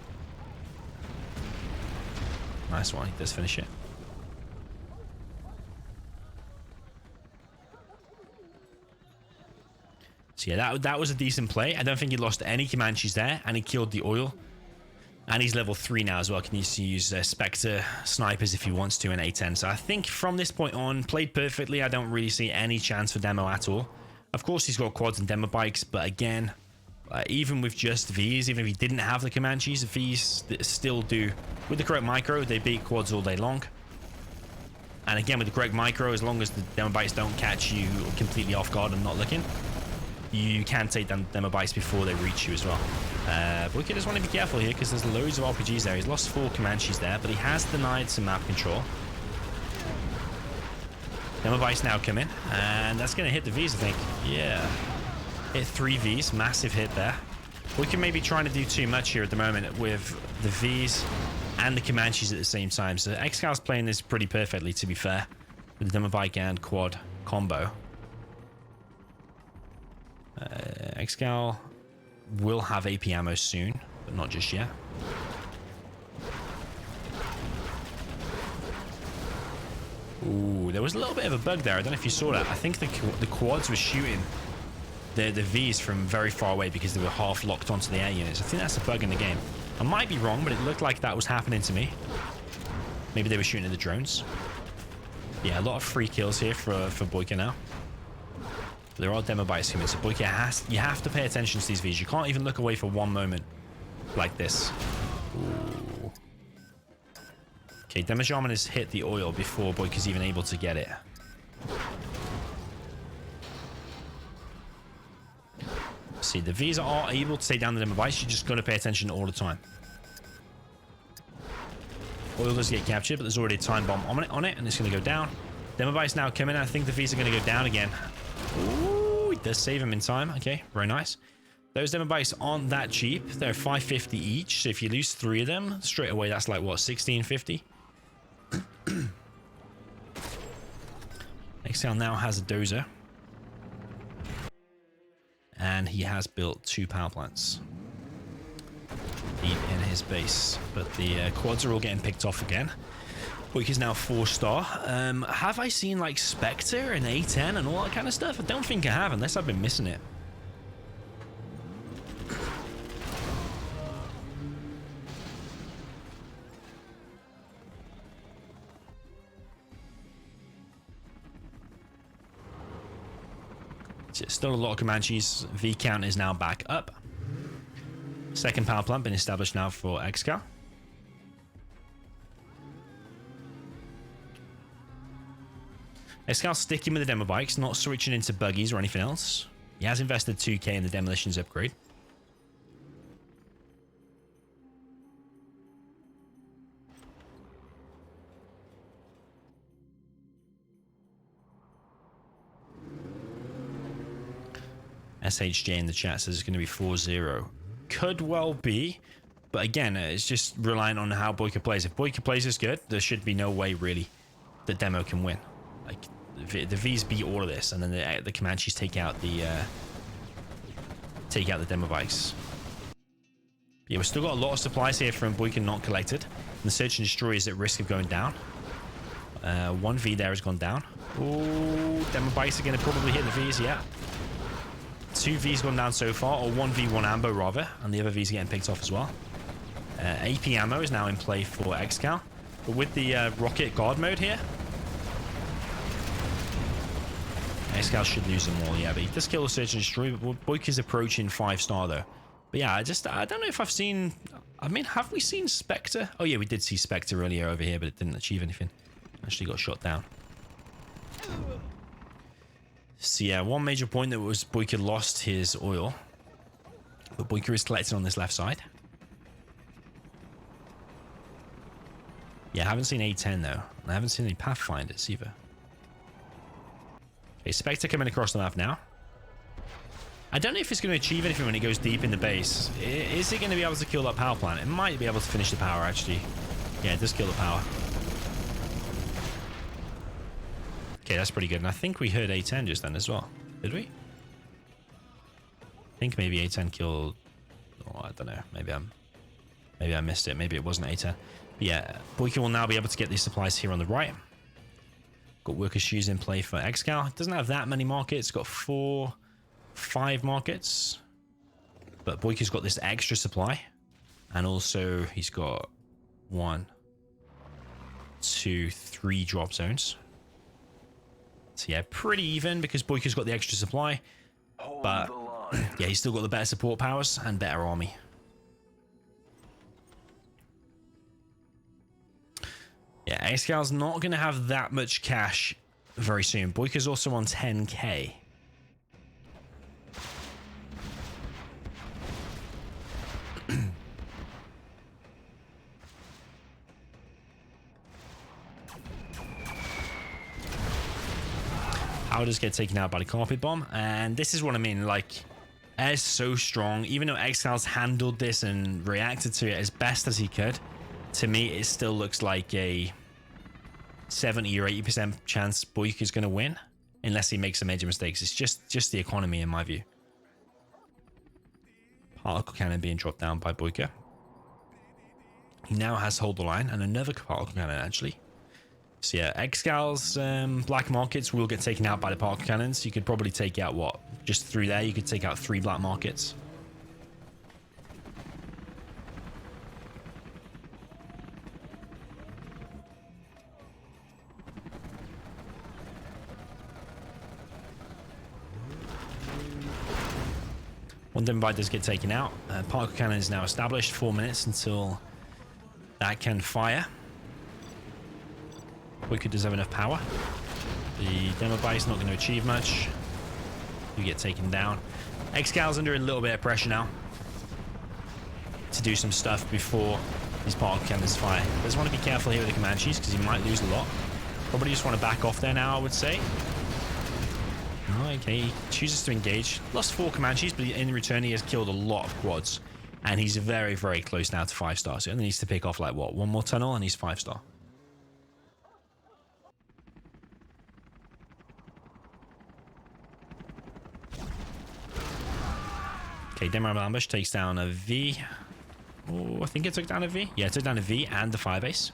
Nice one. He does finish it. So yeah, that was a decent play. I don't think he lost any Comanches there, and he killed the oil. And he's level 3 now as well. Can use Spectre snipers if he wants to in A10. So I think from this point on, played perfectly. I don't really see any chance for demo at all. Of course, he's got quads and demo bikes, but again, even with just Vs, even if he didn't have the Comanches, Vs still do. With the correct micro, they beat quads all day long. And again, with the correct micro, as long as the demo bikes don't catch you completely off guard and not looking, you can take them demo bikes before they reach you as well. BoYcaH just want to be careful here because there's loads of RPGs there. He's lost 4 Comanches there, but he has denied some map control. Demo Bike's now coming, and that's going to hit the Vs, I think. Yeah. Hit 3 Vs. Massive hit there. BoYcaH may be trying to do too much here at the moment with the Vs and the Comanches at the same time. So ExCaL's playing this pretty perfectly, to be fair, with the Demo Bike and quad combo. ExCaL will have AP ammo soon, but not just yet. Ooh, there was a little bit of a bug there. I don't know if you saw that. I think the quads were shooting the Vs from very far away because they were half locked onto the air units. I think that's a bug in the game. I might be wrong, but it looked like that was happening to me. Maybe they were shooting at the drones. Yeah, a lot of free kills here for BoYcaH now. There are demo bites coming, so BoYcaH you have to pay attention to these Vs. You can't even look away for one moment like this. Ooh. Okay, Demo Shaman has hit the oil before BoYcaH's even able to get it. See, the Vs are able to take down the demo bites. You just got to pay attention all the time. Oil does get captured, but there's already a time bomb on it, and it's going to go down. Demo bites now coming. I think the Vs are going to go down again. Ooh, it does save him in time. Okay, very nice. Those demo bikes aren't that cheap. They're 550 each, so if you lose 3 of them, straight away that's like, what, 1650? ExCaL now has a dozer. And he has built 2 power plants deep in his base. But the quads are all getting picked off again. BoYcaH's now 4-star. Have I seen like Spectre and A10 and all that kind of stuff? I don't think I have, unless I've been missing it. Still a lot of Comanches. V count is now back up. Second power plant been established now for ExCaL. ExCaL sticking with the demo bikes, not switching into buggies or anything else. He has invested 2k in the demolitions upgrade. SHJ in the chat says it's going to be 4-0. Could well be, but again, it's just relying on how BoYcaH plays. If BoYcaH plays is good, there should be no way really that Demo can win. Like the Vs beat all of this, and then the Comanches take out the demo bikes. Yeah, we've still got a lot of supplies here from BoYcaH not collected. And the search and destroy is at risk of going down. 1 V there has gone down. Ooh, demo bikes are going to probably hit the Vs. Yeah. 2 Vs gone down so far, or 1 V, 1 ambo rather, and the other Vs are getting picked off as well. AP ammo is now in play for ExCaL, but with the rocket guard mode here, ExCaL should lose them all. Yeah, but he does kill the search and destroy. But BoYcaH's approaching 5-star though. But yeah, I don't know if I've seen. I mean, have we seen Spectre? Oh yeah, we did see Spectre earlier over here, but it didn't achieve anything. Actually got shot down. So yeah, one major point that was BoYcaH lost his oil, but BoYcaH is collected on this left side. Yeah, I haven't seen A10 though. I haven't seen any Pathfinders either. Okay, Spectre coming across the map now. I don't know if it's going to achieve anything when it goes deep in the base. Is it going to be able to kill that power plant? It might be able to finish the power actually. Yeah, it does kill the power. Okay, that's pretty good. And I think we heard A10 just then as well. Did we? I think maybe A10 killed... Oh, I don't know. Maybe I missed it. Maybe it wasn't A10. But yeah, BoYcaH will now be able to get these supplies here on the right. Got worker shoes in play for ExCaL. It doesn't have that many markets. Got 5 markets. But BoYcaH's got this extra supply. And also he's got 1, 2, 3 drop zones. So yeah, pretty even because BoYcaH's got the extra supply. But yeah, he's still got the better support powers and better army. Yeah, ExCaL's not going to have that much cash very soon. BoYcaH's also on 10k. Power does get taken out by the carpet bomb, and this is what I mean. Like, air's so strong. Even though ExCaL's handled this and reacted to it as best as he could, to me, it still looks like a 70 or 80% chance BoYcaH's going to win, unless he makes some major mistakes. It's just the economy, in my view. Particle cannon being dropped down by BoYcaH. He now has hold the line, and another particle cannon, actually. So yeah, ExCaL's black markets will get taken out by the particle cannons. You could probably take out, what? Just through there, you could take out 3 black markets. One DoMiNaToR does get taken out. Particle cannon is now established. 4 minutes until that can fire. BoYcaH does have enough power. The DoMiNaToR not going to achieve much. You get taken down. ExCaL's under a little bit of pressure now to do some stuff before these particle cannons fire. Does want to be careful here with the Comanches because he might lose a lot. Probably just want to back off there now, I would say. Okay, he chooses to engage. Lost 4 Comanches, but in return he has killed a lot of quads. And he's very, very close now to 5-star. So he only needs to pick off, like, what, 1 more tunnel and he's 5-star. Okay, DoMiNaToR ambush takes down a V. Oh, I think it took down a V. Yeah, it took down a V and the firebase.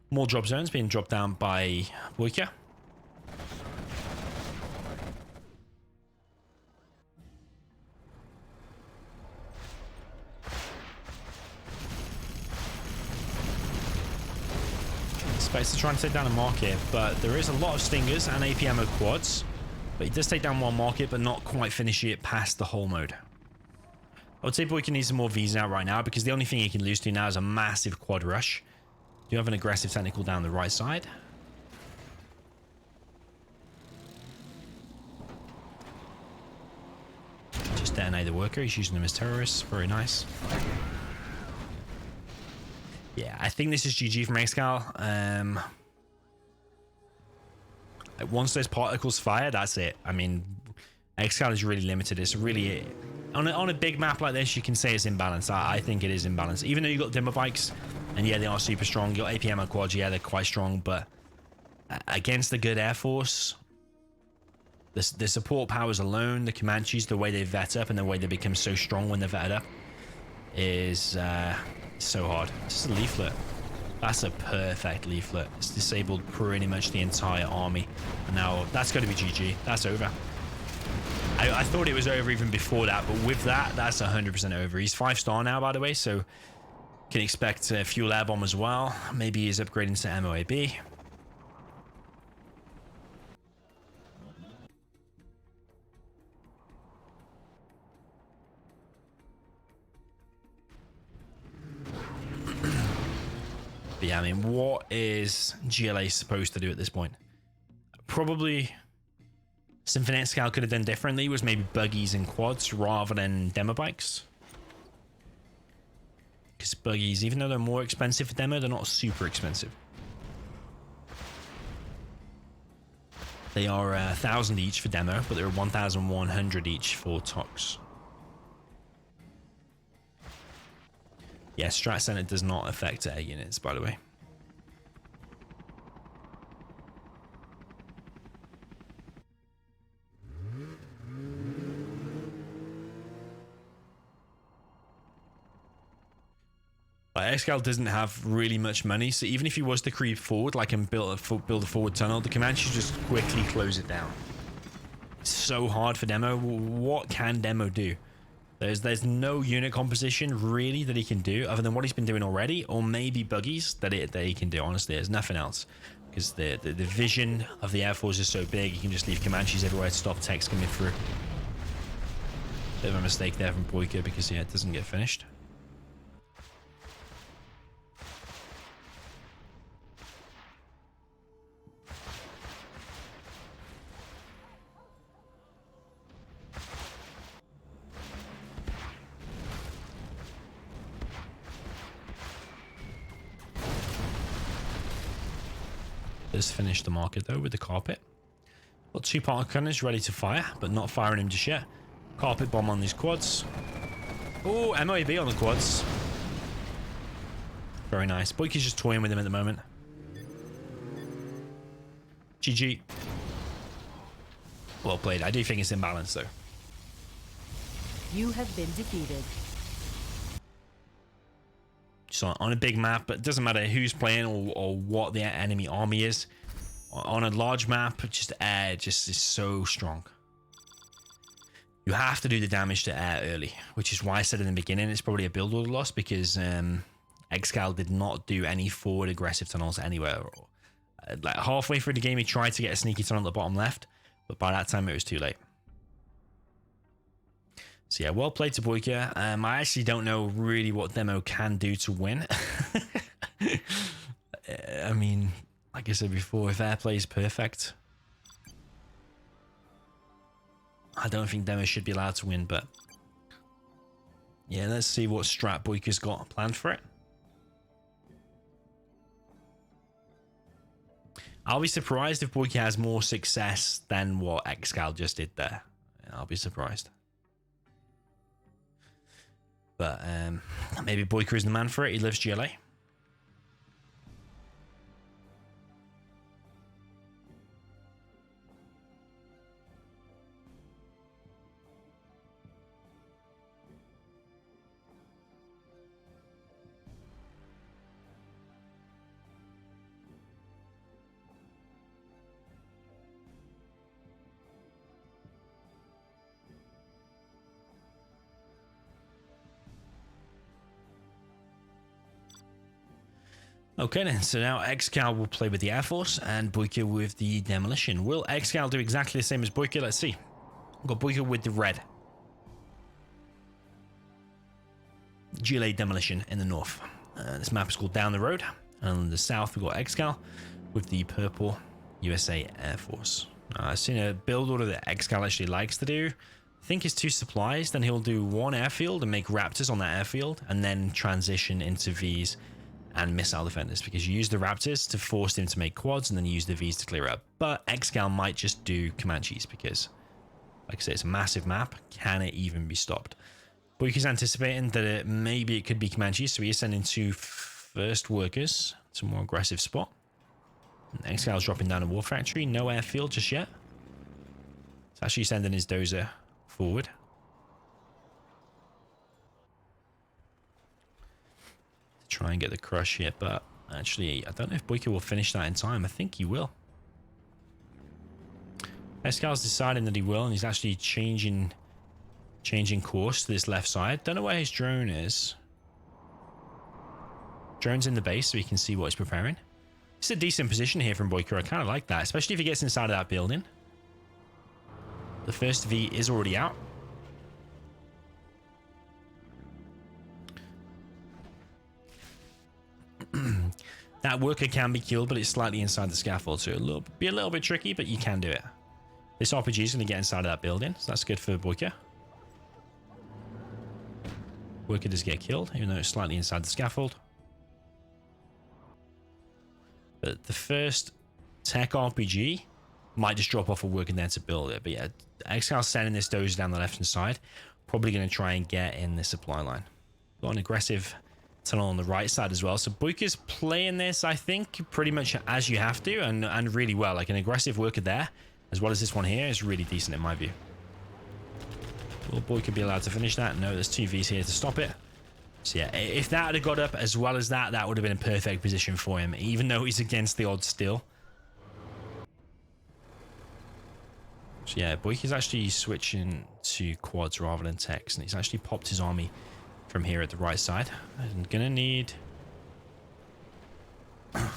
More drop zones being dropped down by BoYcaH. Expects to try and take down a market, but there is a lot of stingers and AP ammo quads. But he does take down 1 market, but not quite finish it past the hull mode. I would say BoYcaH needs some more Vs out right now, because the only thing he can lose to now is a massive quad rush. Do you have an aggressive technical down the right side? Just detonate the worker. He's using them as terrorists. Very nice. Yeah, I think this is GG from ExCaL. Once those particles fire, that's it. I mean, ExCaL is really limited. It's really... On a big map like this, you can say it's imbalanced. I think it is imbalanced. Even though you've got DoMiNaToR, and yeah, they are super strong. You got APM and quads, yeah, they're quite strong, but against the good Air Force, the support powers alone, the Comanches, the way they vet up and the way they become so strong when they're vetted up is so hard. This is a leaflet. That's a perfect leaflet. It's disabled pretty much the entire army. And now that's got to be GG. That's over. I thought it was over even before that, but with that, that's 100% over. He's 5-star now, by the way, so can expect a fuel air bomb as well. Maybe he's upgrading to MOAB. But yeah, I mean, what is GLA supposed to do at this point? Probably something ExCaL could have done differently was maybe buggies and quads rather than demo bikes. Because buggies, even though they're more expensive for demo, they're not super expensive. They are 1,000 each for demo, but they're 1,100 each for tox. Yeah, Strat Center does not affect air units, by the way. ExCaL doesn't have really much money, so even if he was to creep forward, like and build a forward tunnel, the Comanches just quickly close it down. It's so hard for demo. What can demo do? There's no unit composition really that he can do other than what he's been doing already, or maybe buggies that he can do. Honestly, there's nothing else because the vision of the Air Force is so big. You can just leave Comanches everywhere to stop techs coming through. Bit of a mistake there from BoYcaH because yeah, it doesn't get finished. Let's finish the market though with the carpet. Got 2 partner gunners ready to fire, but not firing him just yet. Carpet bomb on these quads. Oh, MOAB on the quads. Very nice. BoYcaH's just toying with him at the moment. GG. Well played. I do think it's imbalanced though. You have been defeated. So on a big map, but it doesn't matter who's playing or what the enemy army is. On a large map, just air just is so strong. You have to do the damage to air early, which is why I said in the beginning it's probably a build order loss, because ExCaL did not do any forward aggressive tunnels anywhere. Like halfway through the game, he tried to get a sneaky tunnel at the bottom left, but by that time it was too late. So yeah, well played to BoYcaH. I actually don't know really what demo can do to win. I mean, like I said before, if airplay is perfect, I don't think demo should be allowed to win, but yeah, let's see what strat BoYcaH's got planned for it. I'll be surprised if BoYcaH has more success than what ExCaL just did there. I'll be surprised. But maybe BoYcaH is the man for it. He lives GLA. Okay then, so now ExCaL will play with the Air Force and BoYcaH with the Demolition. Will ExCaL do exactly the same as BoYcaH? Let's see. We've got BoYcaH with the red. GLA Demolition in the north. This map is called Down the Road. And in the south, we've got ExCaL with the purple USA Air Force. I've seen a build order that ExCaL actually likes to do. I think it's 2 supplies. Then he'll do 1 airfield and make Raptors on that airfield, and then transition into Vs and missile defenders, because you use the Raptors to force him to make quads and then you use the Vs to clear up. But ExCaL might just do Comanches because, like I say, it's a massive map. Can it even be stopped? BoYcaH's anticipating that maybe it could be Comanches, so he is sending 2 first workers to a more aggressive spot. And ExCaL's dropping down a war factory. No airfield just yet. It's actually sending his dozer forward. Try and get the crush here, but actually I don't know if BoYcaH will finish that in time. I think he will. ExCaL's deciding that he will, and he's actually changing course to this left side. Don't know where his drone is. Drone's in the base, so he can see what he's preparing. It's a decent position here from BoYcaH. I kind of like that, especially if he gets inside of that building. The first V is already out. That worker can be killed, but it's slightly inside the scaffold, so it'll be a little bit tricky, but you can do it. This RPG is going to get inside of that building, so that's good for BoYcaH. Worker does get killed, even though it's slightly inside the scaffold. But the first tech RPG might just drop off a worker there to build it. But yeah, ExCaL's sending this dozer down the left-hand side. Probably going to try and get in the supply line. Got an aggressive tunnel on the right side as well. So BoYcaH's playing this, I think, pretty much as you have to, and really well. Like an aggressive worker there, as well as this one here, is really decent in my view. Will BoYcaH be allowed to finish that? No, there's 2 Vs here to stop it. So yeah, if that had got up as well as that, that would have been a perfect position for him, even though he's against the odds still. So yeah, BoYcaH's actually switching to quads rather than techs, and he's actually popped his army from here at the right side. I'm gonna need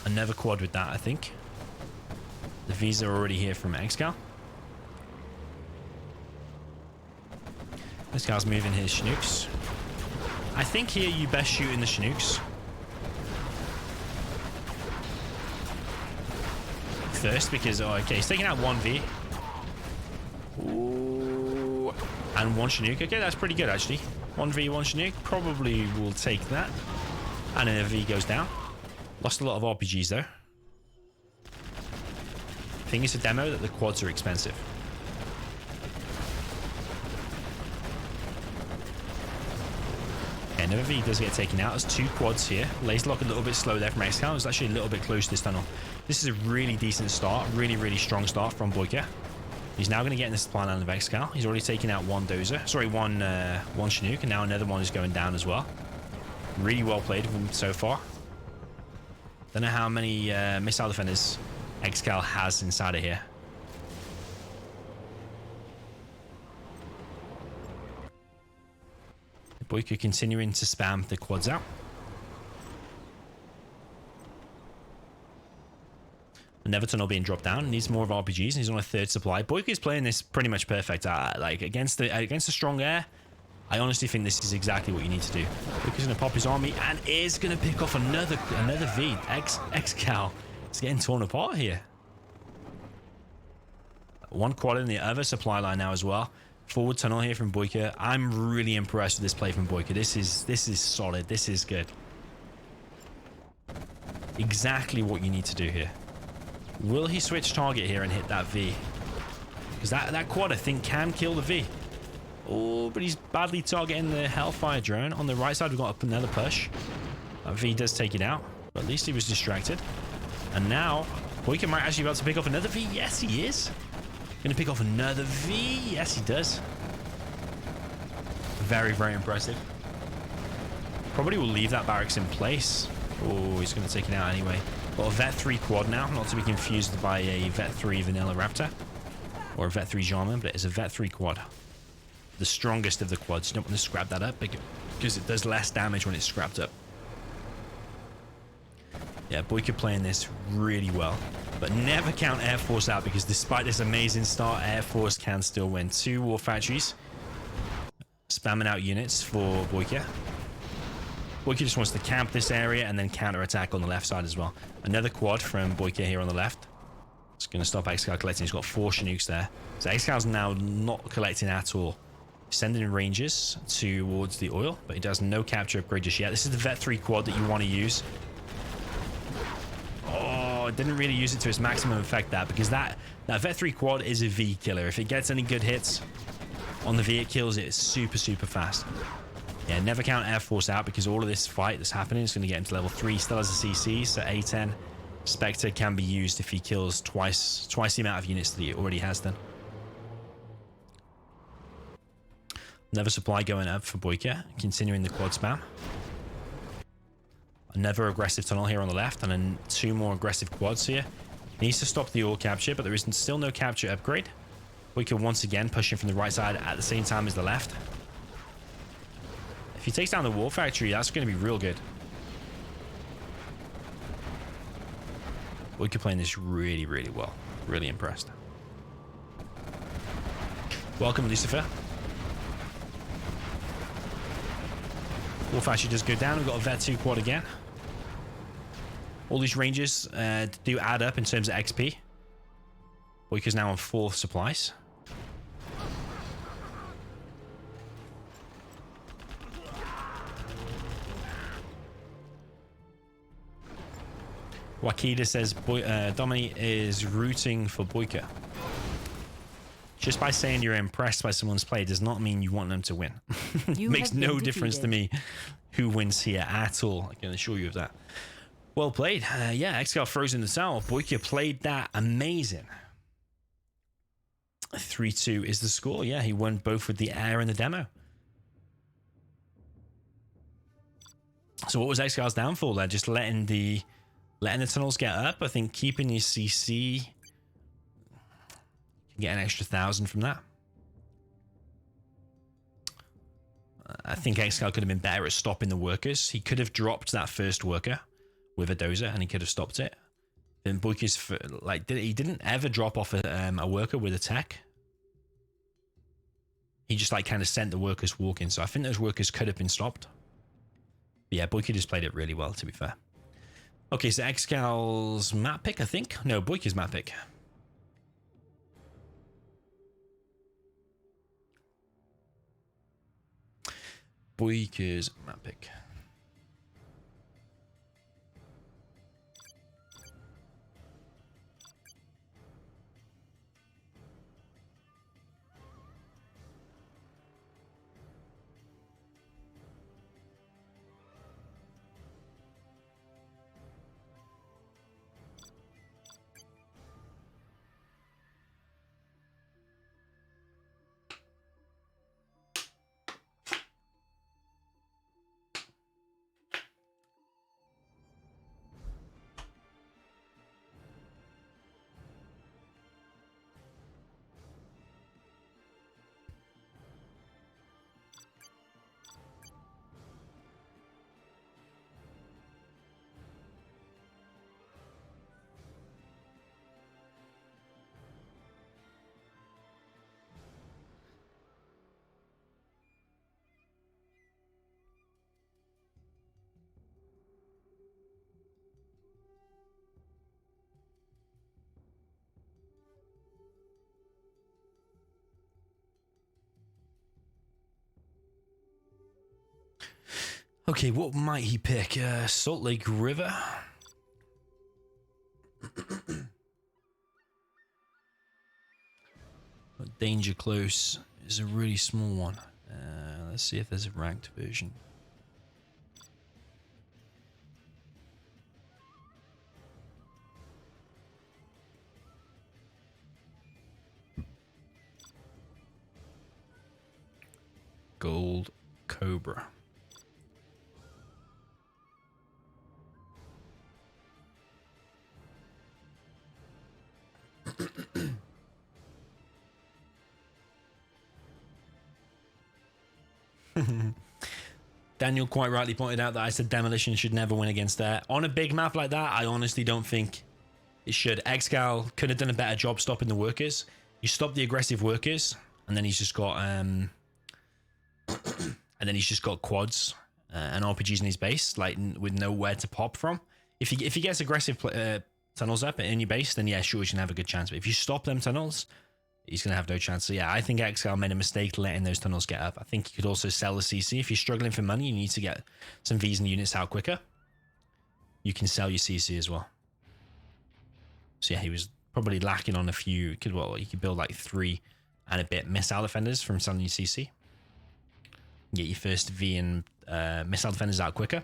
another quad with that, I think. The Vs are already here from ExCaL. This guy's moving his Chinooks. I think here you best shoot in the Chinooks first, because okay, he's taking out 1 V. Ooh, and 1 Chinook. Okay, that's pretty good actually. 1 V, 1 Chinook. Probably will take that. And then a V goes down. Lost a lot of RPGs though. Thing is a demo that the quads are expensive. Okay, another V does get taken out. There's 2 quads here. Laser lock a little bit slow there from ExCaL. It's actually a little bit close to this tunnel. This is a really decent start. Really, really strong start from BoYcaH. He's now going to get in the supply line of ExCaL. He's already taken out one dozer. Sorry, one Chinook, and now another one is going down as well. Really well played from so far. Don't know how many missile defenders ExCaL has inside of here. BoYcaH continuing to spam the quads out. Another tunnel being dropped down. Needs more of RPGs, and he's on a 3rd supply. BoYcaH is playing this pretty much perfect. Like against the strong air, I honestly think this is exactly what you need to do. BoYcaH's going to pop his army and is going to pick off another V. ExCaL. It's getting torn apart here. One quad in the other supply line now as well. Forward tunnel here from BoYcaH. I'm really impressed with this play from BoYcaH. This is solid. This is good. Exactly what you need to do here. Will he switch target here and hit that V? Because that quad, I think, can kill the V. Oh, but he's badly targeting the Hellfire drone. On the right side, we've got another push. That V does take it out, but at least he was distracted. And now, BoYcaH might actually be able to pick off another V. Yes, he is. Going to pick off another V. Yes, he does. Very, very impressive. Probably will leave that barracks in place. Oh, he's going to take it out anyway. Got a Vet 3 quad now, not to be confused by a Vet 3 Vanilla Raptor. Or a Vet 3 Jarman, but it is a Vet 3 quad. The strongest of the quads. You don't want to scrap that up because it does less damage when it's scrapped up. Yeah, BoYcaH playing this really well. But never count Air Force out, because despite this amazing start, Air Force can still win. 2 war factories. Spamming out units for BoYcaH. BoYcaH just wants to camp this area and then counter-attack on the left side as well. Another quad from BoYcaH here on the left. It's going to stop ExCaL collecting. He's got 4 Chinooks there. So ExCal's now not collecting at all. Sending in ranges towards the oil, but he does no capture upgrade just yet. This is the Vet 3 quad that you want to use. Oh, didn't really use it to its maximum effect there, because that Vet 3 quad is a V killer. If it gets any good hits on the V, it kills it super, super fast. Yeah, never count Air Force out, because all of this fight that's happening is going to get him to level 3. Still has a CC, so A10 Spectre can be used if he kills twice the amount of units that he already has done. Another supply going up for BoYcaH, continuing the quad spam. Another aggressive tunnel here on the left, and then 2 more aggressive quads here. Needs to stop the ore capture, but there is still no capture upgrade. BoYcaH once again pushing from the right side at the same time as the left. If he takes down the war factory, that's going to be real good. BoYcaH playing this really, really well. Really impressed. Welcome, Lucifer. War factory does go down. We've got a Vet 2 quad again. All these ranges do add up in terms of XP. BoYcaH's now on 4 supplies. Wakida says Domini is rooting for BoYcaH. Just by saying you're impressed by someone's play does not mean you want them to win. It makes no difference to me who wins here at all. I can assure you of that. Well played. Yeah, ExCaL throws in the towel. BoYcaH played that amazing. 3-2 is the score. Yeah, he won both with the air and the demo. So what was ExCal's downfall there? Just letting the tunnels get up. I think keeping your CC, get an extra 1,000 from that. I think ExCaL could have been better at stopping the workers. He could have dropped that first worker with a dozer, and he could have stopped it. Then BoYcaH's he didn't ever drop off a worker with a tech. He just kind of sent the workers walking. So I think those workers could have been stopped. But yeah, BoYcaH just played it really well, to be fair. Okay, so ExCal's map pick, I think. No, BoYcaH's map pick. BoYcaH's map pick. Okay, what might he pick? Salt Lake River. Danger Close is a really small one. Let's see if there's a ranked version. Gold Cobra. Daniel quite rightly pointed out that I said Demolition should never win against air. On a big map like that, I honestly don't think it should. ExCaL could have done a better job stopping the workers. You stop the aggressive workers, and then he's just got quads and RPGs in his base, like with nowhere to pop from. If he gets aggressive tunnels up in your base, then yeah, sure, you can have a good chance. But if you stop them tunnels, he's going to have no chance. So yeah, I think ExCaL made a mistake letting those tunnels get up. I think you could also sell the CC. If you're struggling for money, you need to get some Vs and units out quicker. You can sell your CC as well. So yeah, he was probably lacking on a few. You could build like 3 and a bit missile defenders from selling your CC. Get your first V and missile defenders out quicker.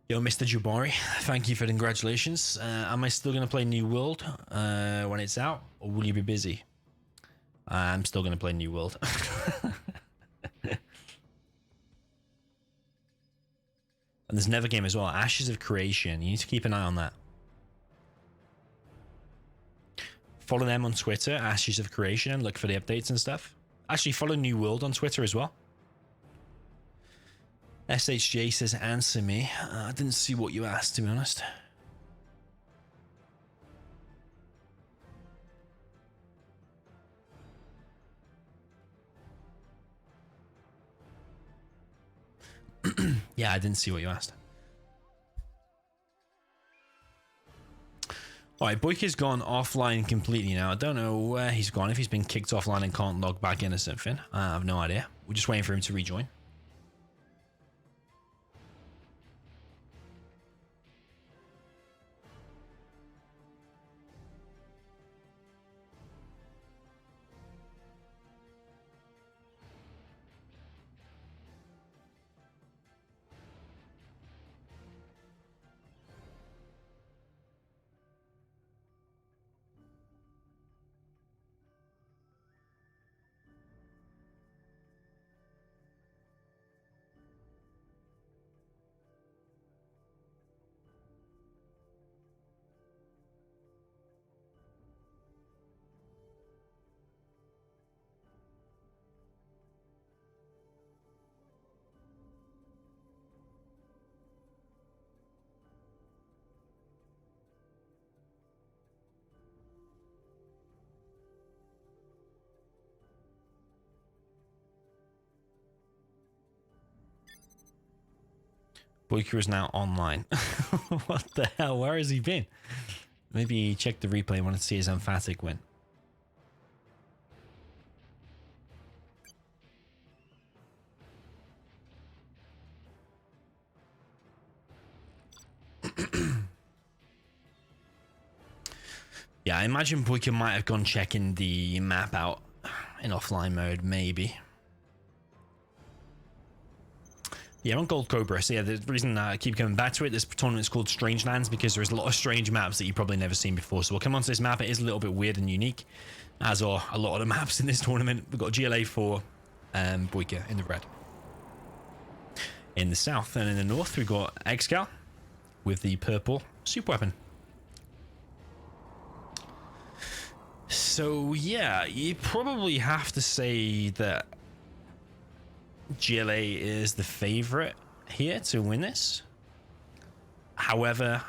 Yo, Mr. Jabari, thank you for the congratulations. Am I still going to play New World when it's out, or will you be busy? I'm still going to play New World. And there's another game as well, Ashes of Creation. You need to keep an eye on that. Follow them on Twitter, Ashes of Creation, and look for the updates and stuff. Actually, follow New World on Twitter as well. SHJ says, answer me. I didn't see what you asked, to be honest. Yeah, I didn't see what you asked. Alright, BoYcaH's gone offline completely now. I don't know where he's gone, if he's been kicked offline and can't log back in or something. I have no idea. We're just waiting for him to rejoin. BoYcaH is now online. What the hell? Where has he been? Maybe check the replay and want to see his emphatic win. Yeah, I imagine BoYcaH might have gone checking the map out in offline mode, maybe. Yeah, on Gold Cobra. So yeah, the reason I keep coming back to it, this tournament is called Strangelands because there's a lot of strange maps that you've probably never seen before. So we'll come on to this map. It is a little bit weird and unique, as are a lot of the maps in this tournament. We've got GLA for BoYcaH in the red. In the south and in the north, we've got ExCaL with the purple super weapon. So yeah, you probably have to say that GLA is the favorite here to win this. However,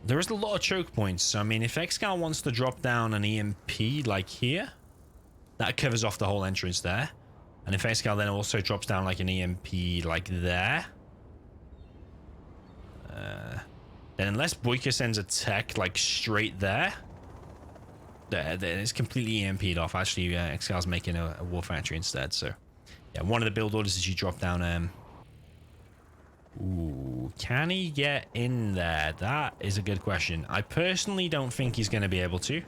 there is a lot of choke points. So, I mean, if ExCaL wants to drop down an EMP like here, that covers off the whole entrance there. And if ExCaL then also drops down like an EMP like there, then unless BoYcaH sends a tech like straight there, then it's completely EMP'd off. Actually, ExCaL's making a war factory instead, so Yeah, one of the build orders is you drop down. Ooh, can he get in there? That is a good question. I personally don't think he's going to be able to.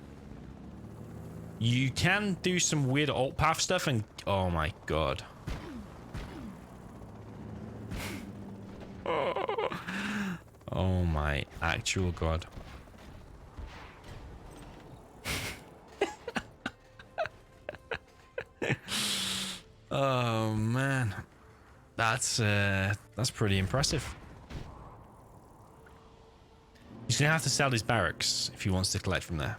You can do some weird alt path stuff and... Oh my god. Oh my actual god. Oh man. That's pretty impressive. He's gonna have to sell his barracks if he wants to collect from there.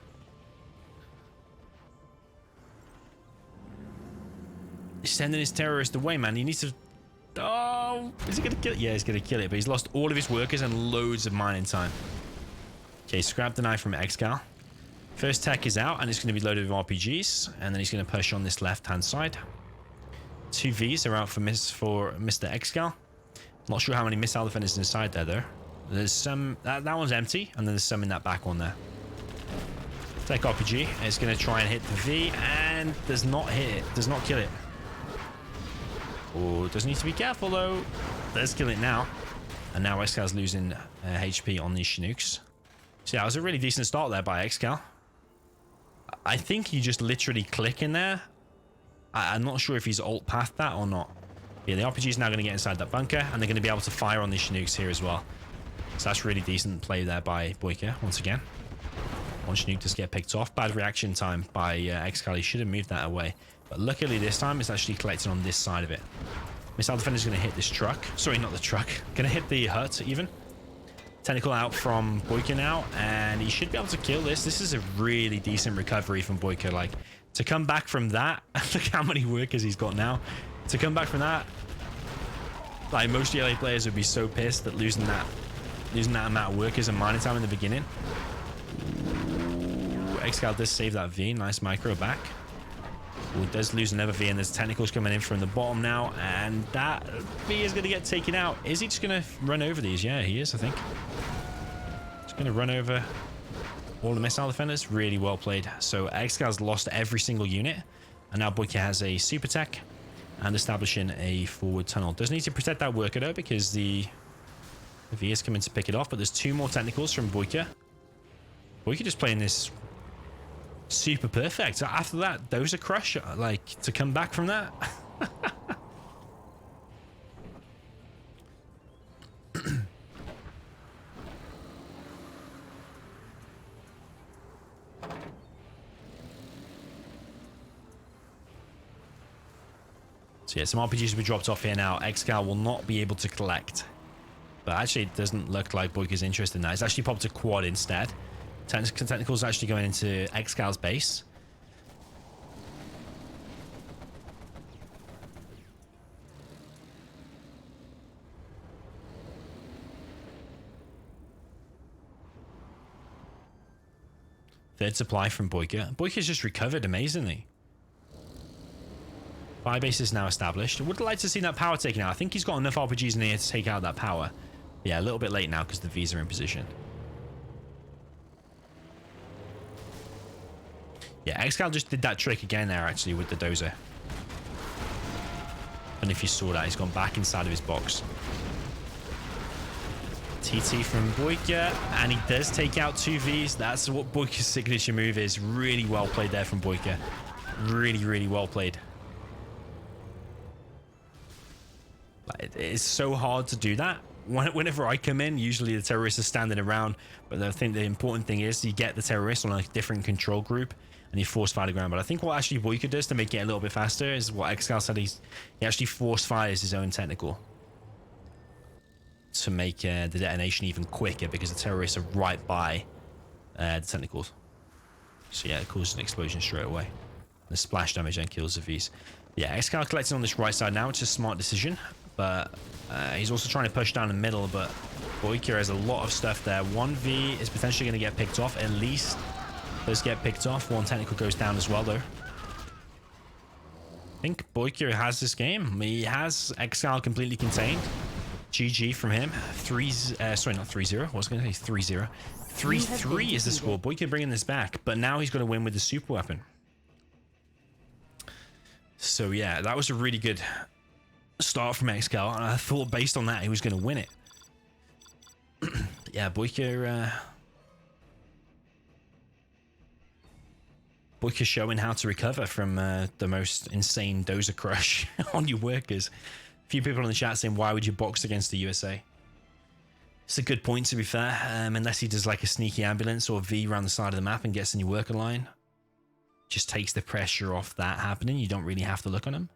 He's sending his terrorist away, man. He needs to... Oh, is he gonna kill it? Yeah, he's gonna kill it, but he's lost all of his workers and loads of mining time. Okay, scrap the knife from ExCaL. First tech is out, and it's going to be loaded with RPGs, and then he's going to push on this left-hand side. 2 Vs are out for Mr. ExCaL. Not sure how many missile defenders inside there, though. There's some... That one's empty, and then there's some in that back one there. Tech RPG. It's going to try and hit the V, and does not hit it. Does not kill it. Oh, does need to be careful, though. Does kill it now. And now ExCal's losing HP on these Chinooks. So yeah, it was a really decent start there by ExCaL. I think you just literally click in there. I'm not sure if he's alt pathed that or not. Yeah, the RPG is now going to get inside that bunker, and they're going to be able to fire on these Chinooks here as well. So that's really decent play there by BoYcaH once again. One Chinook just get picked off. Bad reaction time by ExCaL. He should have moved that away. But luckily this time it's actually collecting on this side of it. Missile defender's going to hit this truck. Sorry, not the truck. Going to hit the hut even. Tentacle out from BoYcaH now, and he should be able to kill this. This is a really decent recovery from BoYcaH. Like, to come back from that, look how many workers he's got now. To come back from that, like, most GLA players would be so pissed that losing that amount of workers and mining time in the beginning. Ooh, ExCaL does save that V. Nice micro back. Ooh, does lose another V, and there's tentacles coming in from the bottom now, and that V is going to get taken out. Is he just going to run over these? Yeah, he is, I think. Just going to run over all the missile defenders. Really well played. So ExCal's lost every single unit, and now BoYcaH has a super tech and establishing a forward tunnel. Does need to protect that worker though, because the V is coming to pick it off, but there's 2 more tentacles from BoYcaH. BoYcaH just playing this super perfect. After that, those are crush. Like, to come back from that. So yeah, some RPGs will be dropped off here now. ExCaL will not be able to collect. But actually, it doesn't look like BoYcaH's interested in that. It's actually popped a quad instead. Tentacles actually going into ExCal's base. Third supply from BoYcaH. BoYcaH's just recovered amazingly. Fire base is now established. I would like to see that power taken out. I think he's got enough RPGs in here to take out that power. Yeah, a little bit late now because the V's are in position. Yeah, ExCaL just did that trick again there, actually, with the dozer. And if you saw that, he's gone back inside of his box. TT from BoYcaH, and he does take out 2 Vs. That's what BoYcaH's signature move is. Really well played there from BoYcaH. Really, really well played. It's so hard to do that. Whenever I come in, usually the terrorists are standing around, but I think the important thing is you get the terrorists on a different control group and you force fire the ground. But I think what actually BoYcaH does to make it a little bit faster is what ExCaL said. He actually force fires his own technical to make the detonation even quicker, because the terrorists are right by the technicals. So yeah, it causes an explosion straight away. The splash damage then kills the Vs. Yeah, ExCaL collecting on this right side now, which is a smart decision. But he's also trying to push down the middle, but BoYcaH has a lot of stuff there. 1 V is potentially going to get picked off. At least does get picked off. 1 technical goes down as well, though. I think BoYcaH has this game. He has ExCaL completely contained. GG from him. Sorry, not 3-0. I was going to say 3-0. 3-3 is the score. BoYcaH bringing this back, but now he's going to win with the super weapon. So yeah, that was a really good start from ExCaL, and I thought based on that he was going to win it. Yeah, BoYcaH showing how to recover from the most insane dozer crush on your workers. A few people in the chat saying, why would you box against the USA? It's a good point, to be fair, unless he does like a sneaky ambulance or V around the side of the map and gets in your worker line. Just takes the pressure off that happening. You don't really have to look on him.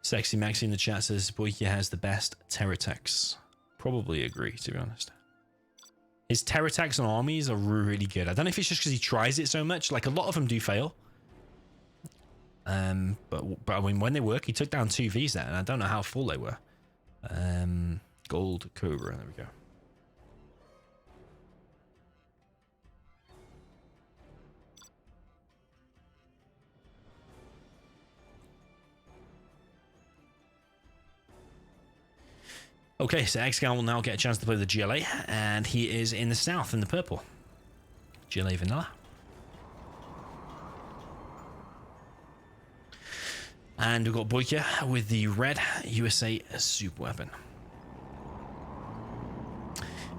Sexy Maxi in the chat says BoYcaH has the best terror attacks. Probably agree, to be honest. His terror attacks on armies are really good. I don't know if it's just because he tries it so much. Like, a lot of them do fail. But I mean, when they work, he took down 2 Vs there, and I don't know how full they were. Gold Cobra, there we go. Okay, so ExCaL will now get a chance to play the GLA, and he is in the south in the purple. GLA Vanilla. And we've got BoYcaH with the red USA super weapon.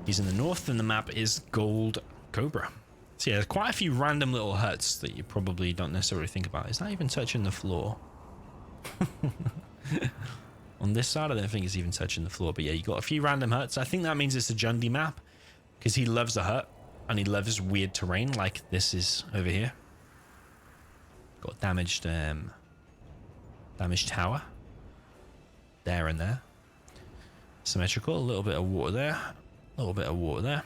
He's in the north, and the map is Gold Cobra. So yeah, there's quite a few random little huts that you probably don't necessarily think about. It's not even touching the floor. On this side, I don't think it's even touching the floor. But yeah, you got a few random huts. I think that means it's a Jundi map, because he loves a hut, and he loves weird terrain like this is over here. Got damaged tower. There and there. Symmetrical. A little bit of water there. A little bit of water there.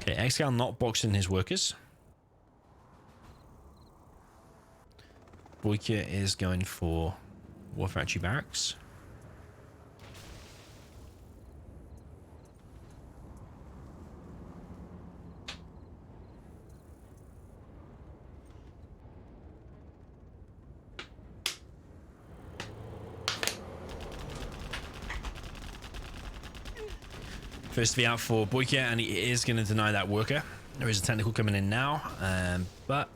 Okay, ExCaL not boxing his workers. BoYcaH is going for War Factory Barracks. First V out for BoYcaH, and he is going to deny that worker. There is a technical coming in now, but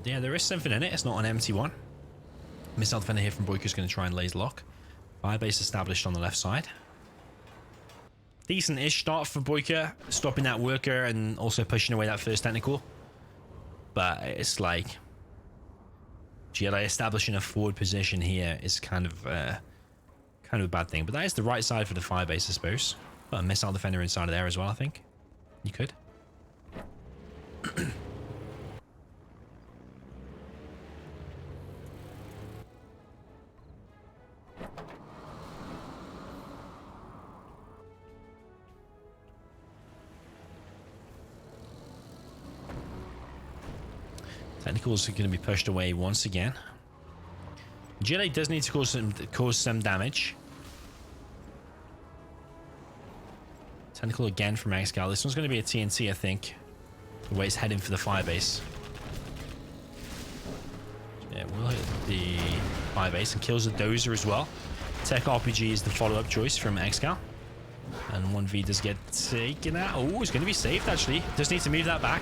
yeah, there is something in it. It's not an empty one. Missile defender here from BoYcaH is going to try and laser lock. Firebase established on the left side. Decent-ish start for BoYcaH, stopping that worker and also pushing away that first technical. But it's like GLA establishing a forward position here is kind of a bad thing. But that is the right side for the firebase, I suppose. Got a missile defender inside of there as well, I think. You could. Technicals are going to be pushed away once again. GLA does need to cause some damage. Technical again from ExCaL. This one's going to be a TNT, I think. The way it's heading for the firebase. Yeah, we'll hit the firebase and kills the dozer as well. Tech RPG is the follow-up choice from ExCaL. And 1v does get taken out. Oh, it's going to be saved, actually. Does need to move that back.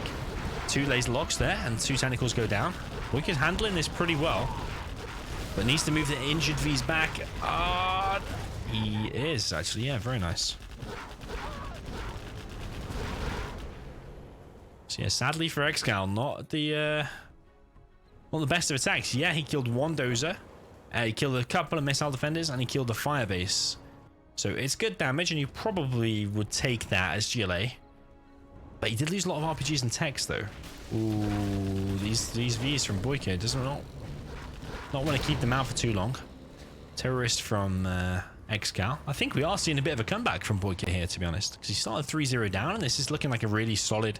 2 laser locks there, and 2 technicals go down. BoYcaH's handling this pretty well, but needs to move the injured Vs back. He is, actually. Yeah, very nice. So yeah, sadly for ExCaL, not the best of attacks. Yeah, he killed 1 dozer. He killed a couple of missile defenders, and he killed the firebase. So it's good damage, and you probably would take that as GLA. But he did lose a lot of RPGs and techs, though. Ooh, these Vs from BoYcaH does not want to keep them out for too long. Terrorist from ExCaL. I think we are seeing a bit of a comeback from BoYcaH here, to be honest, because he started 3-0 down, and this is looking like a really solid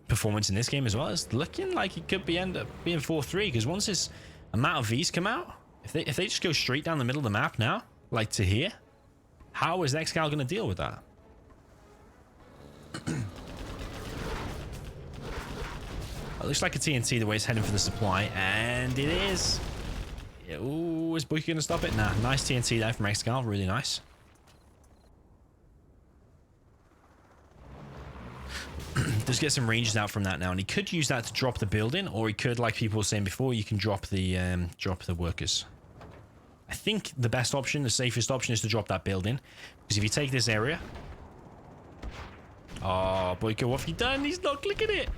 performance in this game as well. It's looking like it could end up being 4-3, because once this amount of Vs come out, If they just go straight down the middle of the map now, like to here, how is ExCaL going to deal with that? It looks like a TNT the way it's heading for the supply, and it is. Ooh, is BoYcaH going to stop it? Nah, nice TNT there from ExCaL, really nice. Does get some ranges out from that now, and he could use that to drop the building, or he could, like people were saying before, you can drop the workers. I think the best option, the safest option, is to drop that building, because if you take this area, oh, BoYcaH, what have you done? He's not clicking it.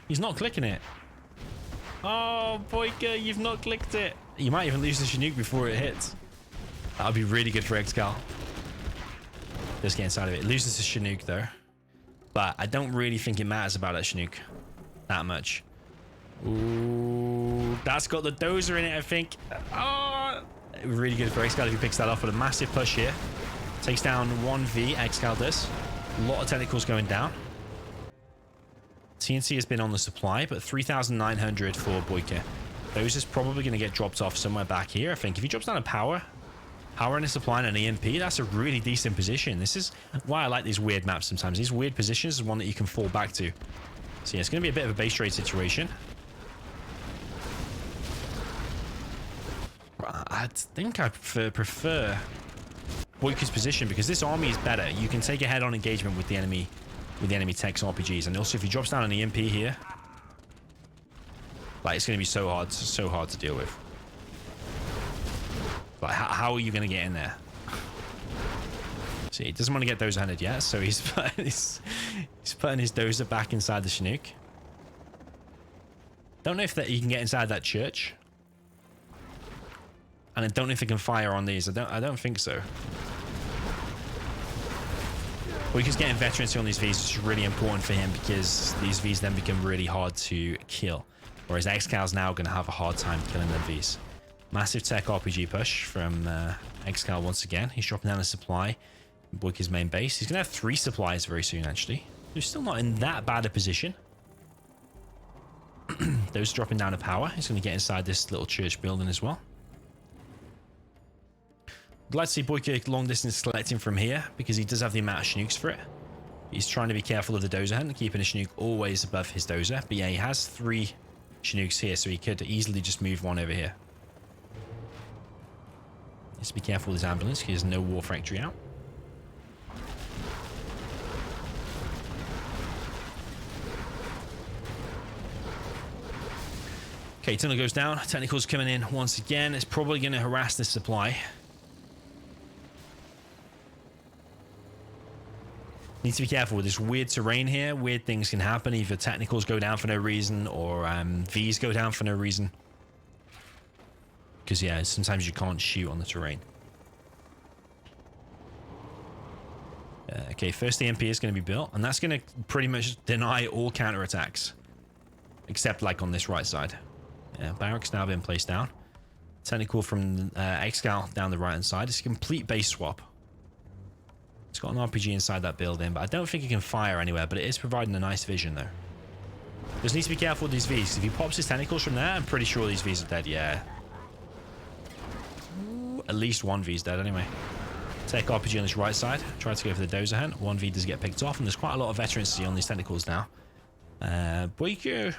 He's not clicking it. Oh, BoYcaH, you've not clicked it. You might even lose the Chinook before it hits. That would be really good for ExCaL. Just get inside of it. It loses the Chinook though. But I don't really think it matters about that Chinook that much. Ooh, that's got the dozer in it, I think. Oh, really good for ExCaL if he picks that off with a massive push here. Takes down 1v, ExCaL does. A lot of technicals going down. TNT has been on the supply, but 3,900 for BoYcaH. Those is probably going to get dropped off somewhere back here, I think. If he drops down a power and a supply and an EMP, that's a really decent position. This is why I like these weird maps sometimes. These weird positions is one that you can fall back to. So yeah, it's going to be a bit of a base trade situation. I think I prefer BoYcaH's position because this army is better. You can take a head-on engagement with the enemy techs and RPGs, and also if he drops down an EMP here, like it's going to be so hard to deal with. Like how are you going to get in there? See, he doesn't want to get those handed yet, so he's putting his dozer back inside the Chinook. Don't know if that you can get inside that church. And I don't know if they can fire on these. I don't think so. BoYcaH's getting veterancy on these Vs, which is really important for him because these Vs then become really hard to kill. Whereas ExCal's now going to have a hard time killing them Vs. Massive tech RPG push from ExCaL once again. He's dropping down a supply in BoYcaH's main base. He's going to have 3 supplies very soon, actually. They're still not in that bad a position. Those dropping down a power. He's going to get inside this little church building as well. I'd like to see BoYcaH long distance collecting from here because he does have the amount of Chinooks for it. He's trying to be careful of the dozer hunt and keeping a Chinook always above his dozer. But yeah, he has 3 Chinooks here, so he could easily just move one over here. Just be careful with his ambulance because there's no war factory out. Okay, tunnel goes down. Technicals coming in once again. It's probably going to harass this supply. Need to be careful with this weird terrain here. Weird things can happen. Either technicals go down for no reason or Vs go down for no reason. Because, yeah, sometimes you can't shoot on the terrain. Okay, first EMP is going to be built. And that's going to pretty much deny all counterattacks. Except, like, on this right side. Yeah, barracks now been placed down. Technical from ExCaL down the right-hand side. It's a complete base swap. It's got an RPG inside that building, but I don't think it can fire anywhere, but it is providing a nice vision, though. Just needs to be careful with these Vs. If he pops his tentacles from there, I'm pretty sure these Vs are dead, yeah. Ooh, at least 1 V's dead, anyway. Take RPG on this right side. Try to go for the dozer hunt. 1 V does get picked off, and there's quite a lot of veterancy on these tentacles now. BoYcaH.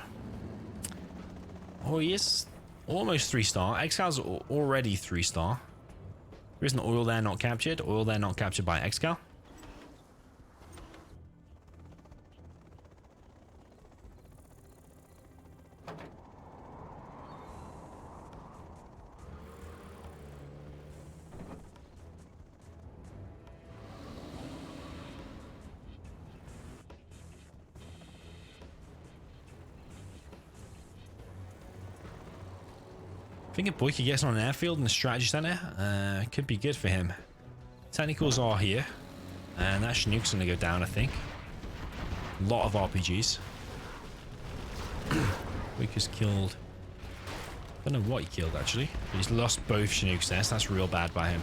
Oh, he is almost 3-star. ExCal's already 3-star. There isn't oil there not captured. Oil there not captured by ExCaL. I think if BoYcaH gets on an airfield in the strategy center, it could be good for him. Technicals are here, and that Chinook's going to go down, I think. A lot of RPGs. BoYcaH's killed. I don't know what he killed, actually. But he's lost both Chinooks there, so that's real bad by him.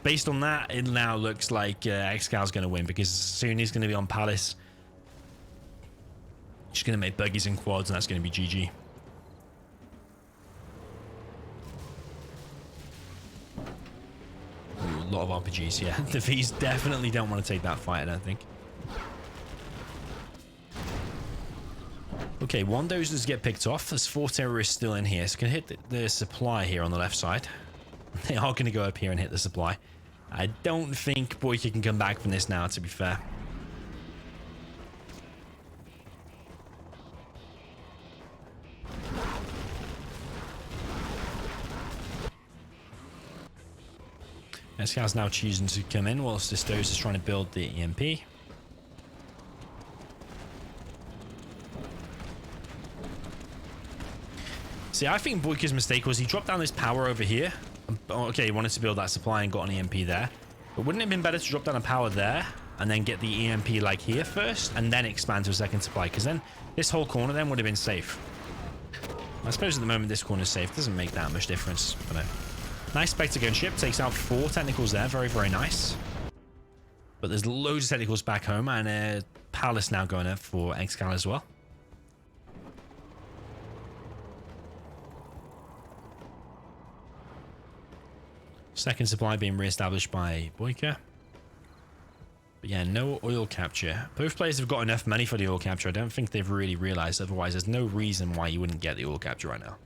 Based on that, it now looks like ExCal's going to win, because soon he's going to be on Palace. He's going to make buggies and quads, and that's going to be GG. lot of RPGs. Yeah, the V's definitely don't want to take that fight, I don't think. Okay, one dozers get picked off. There's 4 terrorists still in here, so can hit the supply here on the left side. They are going to go up here and hit the supply. I don't think BoYcaH can come back from this now, to be fair. ExCal's now choosing to come in whilst this dozer is trying to build the EMP. See, I think BoYcaH's mistake was he dropped down this power over here. Okay, he wanted to build that supply and got an EMP there. But wouldn't it have been better to drop down a power there and then get the EMP like here first and then expand to a second supply? Because then this whole corner then would have been safe. I suppose at the moment this corner is safe. Doesn't make that much difference. But no. Nice Spectre gunship. Takes out 4 technicals there. Very, very nice. But there's loads of technicals back home. And a Palace now going up for ExCaL as well. Second supply being re-established by BoYcaH. But yeah, no oil capture. Both players have got enough money for the oil capture. I don't think they've really realized. Otherwise, there's no reason why you wouldn't get the oil capture right now.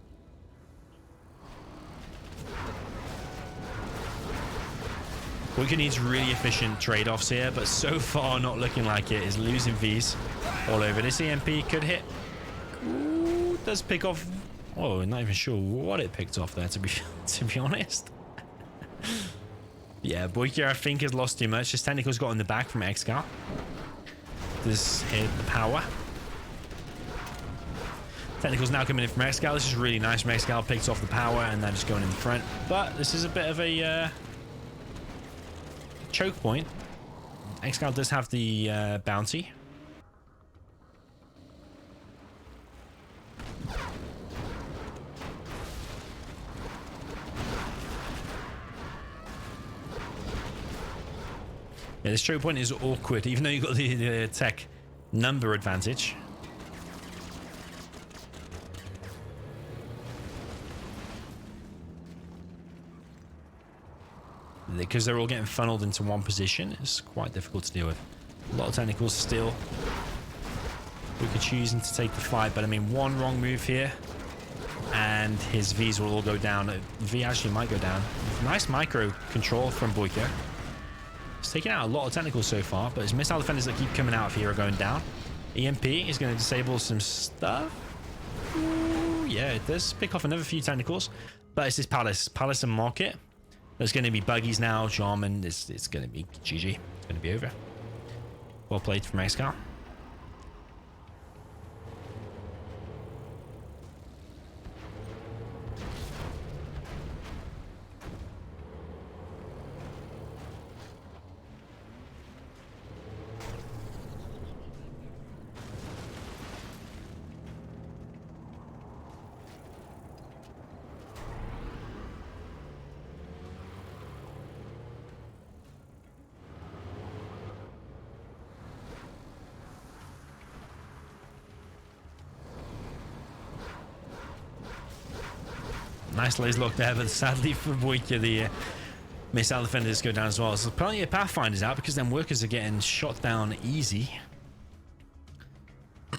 BoYcaH needs really efficient trade-offs here, but so far not looking like it. Is losing Vs all over. This EMP could hit. Ooh, does pick off. Oh, not even sure what it picked off there, to be honest. Yeah, BoYcaH I think has lost too much. His technicals got in the back from ExCaL. This hit the power. Technicals now coming in from ExCaL. This is really nice from ExCaL. Picked off the power and then just going in the front. But this is a bit of a choke point. ExCaL does have the bounty. Yeah, this choke point is awkward, even though you've got the tech number advantage. Because they're all getting funneled into one position, it's quite difficult to deal with. A lot of technicals still. BoYcaH choosing to take the fight, but I mean, one wrong move here, and his Vs will all go down. V actually might go down. Nice micro control from BoYcaH. He's taking out a lot of technicals so far, but his missile defenders that keep coming out of here are going down. EMP is going to disable some stuff. Ooh, yeah, it does pick off another few technicals, but it's this Palace and Market. There's going to be buggies now, Jarman. It's going to be GG. It's going to be over. Well played from ExCaL. Nice laser lock there, but sadly for BoYcaH, the missile defenders go down as well. So plenty of Pathfinders out because then workers are getting shot down easy.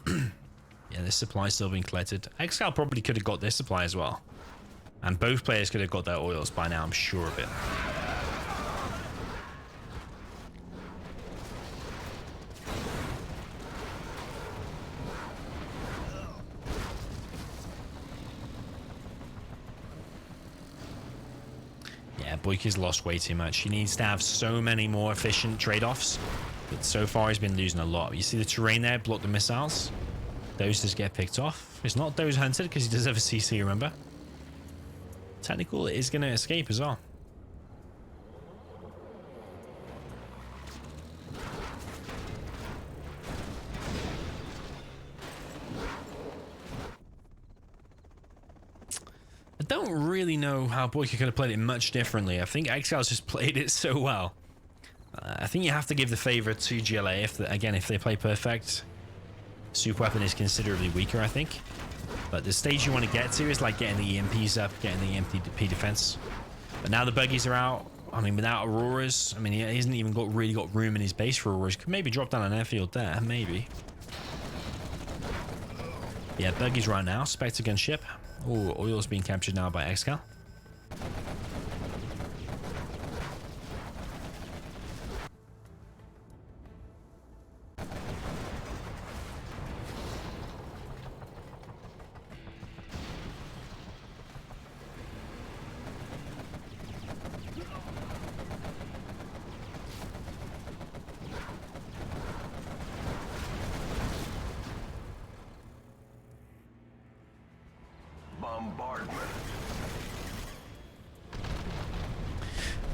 Yeah, this supply is still being collected. ExCaL probably could have got this supply as well. And both players could have got their oils by now, I'm sure of it. BoYcaH's lost way too much. He needs to have so many more efficient trade-offs, but so far he's been losing a lot. You see the terrain there, block the missiles. Those just get picked off. It's not those hunted because he does have a CC, remember? Technical is going to escape as well. I don't really know how BoYcaH could have played it much differently. I think ExCal's just played it so well. I think you have to give the favor to GLA if they play perfect. Super weapon is considerably weaker, I think. But the stage you want to get to is like getting the EMPs up, getting the EMP defense. But now the buggies are out. I mean, without Auroras, I mean, he hasn't even really got room in his base for Auroras. Could maybe drop down an airfield there, maybe. Yeah, Buggy's right now. Spectre gunship. Oh, oil's being captured now by ExCaL. Bombardment.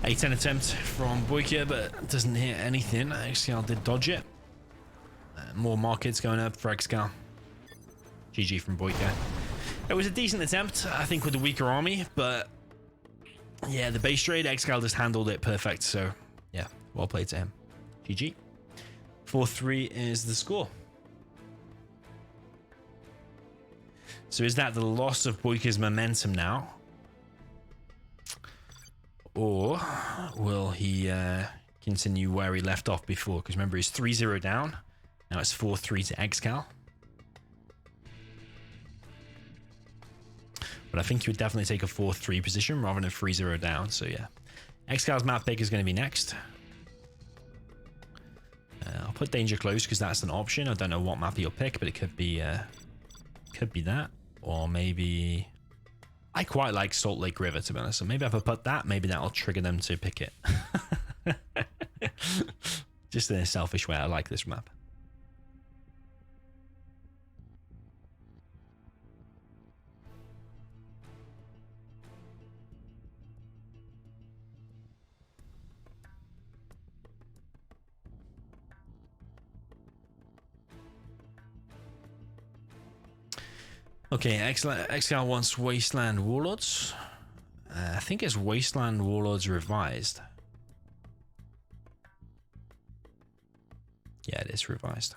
A10 attempt from BoYcaH, but doesn't hit anything. ExCaL did dodge it. More markets going up for ExCaL. GG from BoYcaH. It was a decent attempt, I think, with the weaker army, but yeah, the base trade, ExCaL just handled it perfect. So yeah, well played to him. GG. 4-3 is the score. So is that the loss of BoYcaH's momentum now? Or will he continue where he left off before? Because remember, he's 3-0 down. Now it's 4-3 to ExCaL. But I think he would definitely take a 4-3 position rather than 3-0 down. So yeah, ExCaL's map pick is going to be next. I'll put Danger Close because that's an option. I don't know what map he'll pick, but it could be that. Or maybe... I quite like Salt Lake River, to be honest. So maybe if I put that, maybe that'll trigger them to pick it. Just in a selfish way, I like this map. Okay, ExCaL wants Wasteland Warlords. I think it's Wasteland Warlords revised. Yeah, it is revised.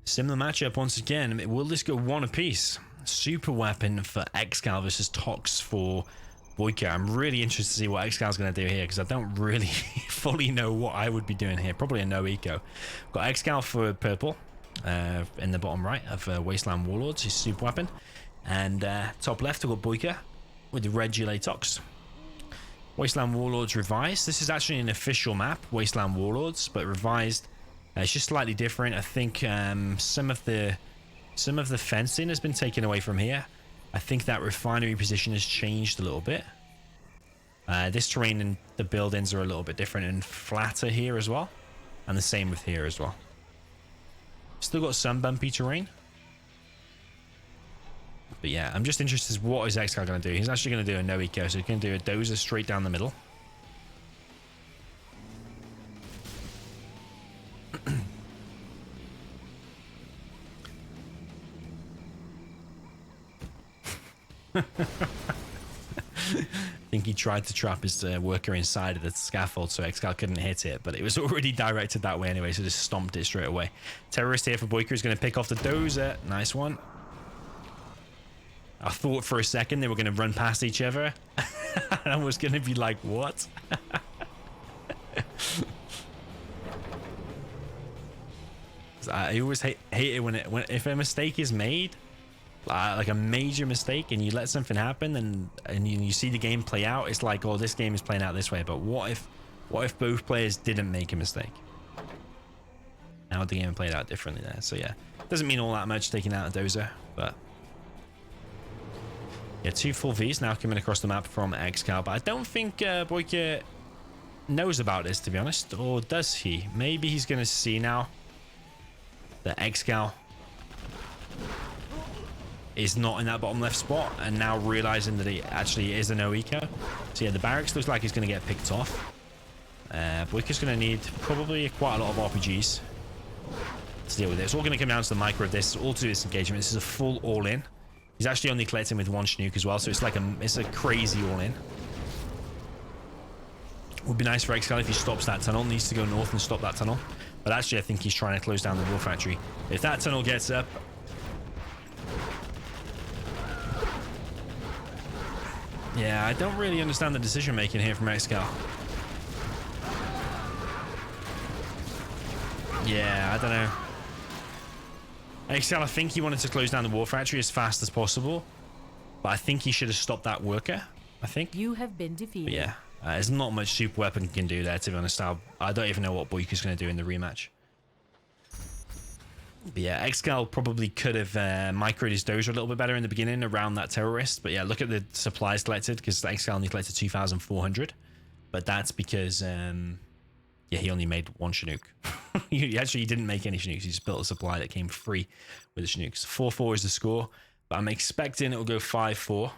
Similar matchup once again. Will this go one apiece? Super weapon for ExCaL versus Tox for BoYcaH. I'm really interested to see what ExCal's going to do here because I don't really fully know what I would be doing here. Probably a no eco. Got ExCaL for purple in the bottom right of Wasteland Warlords, his super weapon. And top left, I've got BoYcaH with the red gilet Tox. Wasteland Warlords revised. This is actually an official map, Wasteland Warlords, but revised. It's just slightly different. I think some of the fencing has been taken away from here. I think that refinery position has changed a little bit. This terrain and the buildings are a little bit different and flatter here as well. And the same with here as well. Still got some bumpy terrain. But yeah, I'm just interested in what is ExCaL going to do. He's actually going to do a no eco, so he's going to do a dozer straight down the middle. I think he tried to trap his worker inside of the scaffold so ExCaL couldn't hit it, but it was already directed that way anyway, so just stomped it straight away. Terrorist here for BoYcaH is going to pick off the dozer. Nice one. I thought for a second they were going to run past each other. And I was going to be like, what? I always hate it when if a mistake is made, like a major mistake, and you let something happen and you see the game play out, it's like, oh, this game is playing out this way, but what if both players didn't make a mistake? Now the game played out differently there. So yeah, doesn't mean all that much taking out a dozer, but yeah, 2 full Vs now coming across the map from ExCaL, but I don't think BoYcaH knows about this, to be honest, or does he? Maybe he's going to see now that ExCaL is not in that bottom left spot, and now realizing that it actually is a no eco. So yeah, the barracks looks like he's going to get picked off. BoYcaH's going to need probably quite a lot of RPGs to deal with it. It's all going to come down to the micro of this. All to do with this engagement. This is a full all-in. He's actually only collecting with 1 Chinook as well, so it's like a crazy all-in. Would be nice for ExCaL if he stops that tunnel. Needs to go north and stop that tunnel. But actually, I think he's trying to close down the war factory. If that tunnel gets up... Yeah, I don't really understand the decision-making here from ExCaL. Yeah, I don't know. ExCaL, I think he wanted to close down the war factory as fast as possible. But I think he should have stopped that worker, I think. You have been defeated. But yeah, there's not much super weapon can do there, to be honest. I don't even know what BoYkaH's going to do in the rematch. But yeah, ExCaL probably could have microed his dozer a little bit better in the beginning around that terrorist. But yeah, look at the supplies collected, because ExCaL only collected 2,400. But that's because, yeah, he only made 1 Chinook. He actually didn't make any Chinooks. He just built a supply that came free with the Chinooks. 4-4 is the score, but I'm expecting it'll go 5-4.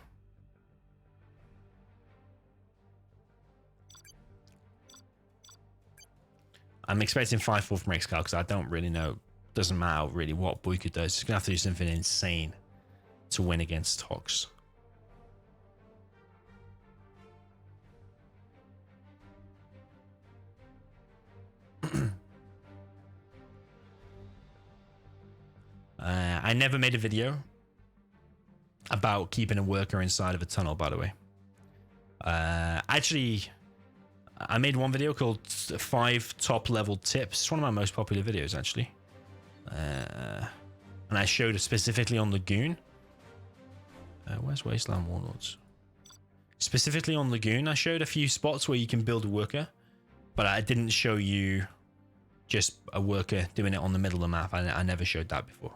I'm expecting 5-4 from ExCaL because I don't really know. Doesn't matter really what BoYkaH does. He's going to have to do something insane to win against Tox. I never made a video about keeping a worker inside of a tunnel, by the way. Actually, I made one video called 5 top level tips. It's one of my most popular videos, actually. And I showed it specifically on Lagoon. Where's Wasteland Warlords? Specifically on Lagoon, I showed a few spots where you can build a worker, but I didn't show you just a worker doing it on the middle of the map. I never showed that before.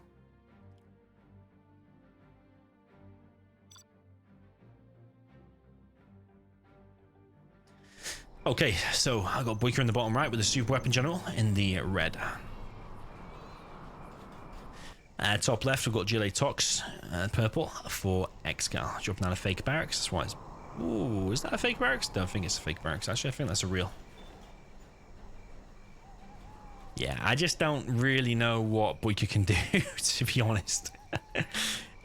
Okay, so I got BoYkaH in the bottom right with the super weapon general in the red. Top left, we've got GLA Tox, purple for ExCaL. Dropping out a fake barracks. That's why it's... Ooh, is that a fake barracks? Don't think it's a fake barracks. Actually, I think that's a real. Yeah, I just don't really know what BoYkaH can do, to be honest.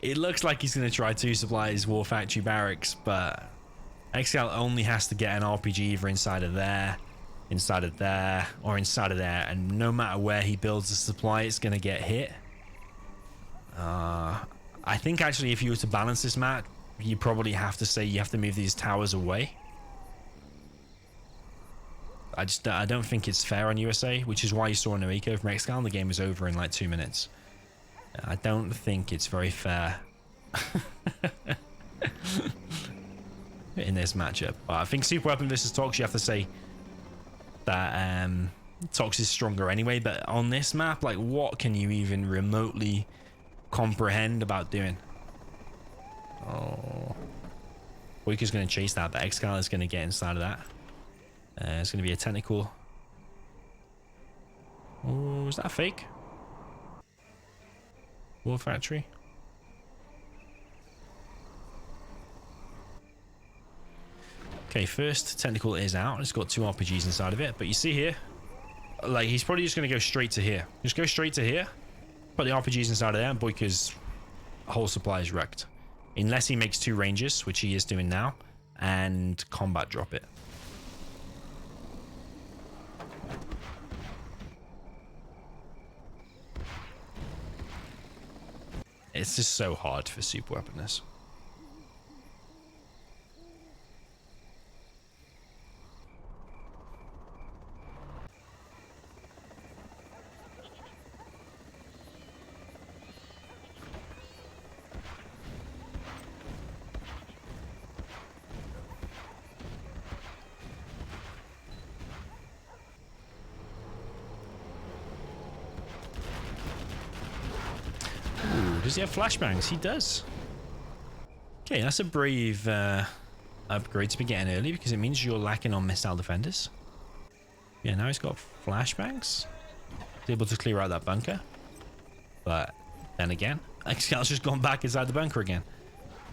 It looks like he's going to try to supply his war factory barracks, but ExCaL only has to get an RPG either inside of there, or inside of there, and no matter where he builds the supply, it's going to get hit. I think actually if you were to balance this map, you probably have to say you have to move these towers away. I don't think it's fair on USA, which is why you saw an Eureka from ExCaL and the game was over in like 2 minutes. I don't think it's very fair in this matchup. But I think Super Weapon versus Tox, you have to say that Tox is stronger anyway. But on this map, like, what can you even remotely comprehend about doing? Oh, BoYkaH's going to chase that, but ExCaL is going to get inside of that. It's going to be a technical. Oh, is that a fake? War factory. Okay, first technical is out. It's got 2 RPGs inside of it, but you see here, like, he's probably just going to go straight to here. Just go straight to here. Put the RPGs inside of there, and BoYkaH's whole supply is wrecked. Unless he makes 2 ranges, which he is doing now, and combat drop it. It's just so hard for super weaponness. Does he have flashbangs? He does. Okay, that's a brave upgrade to be getting early, because it means you're lacking on missile defenders. Yeah, now he's got flashbangs. He's able to clear out that bunker. But then again, ExCal's just gone back inside the bunker again.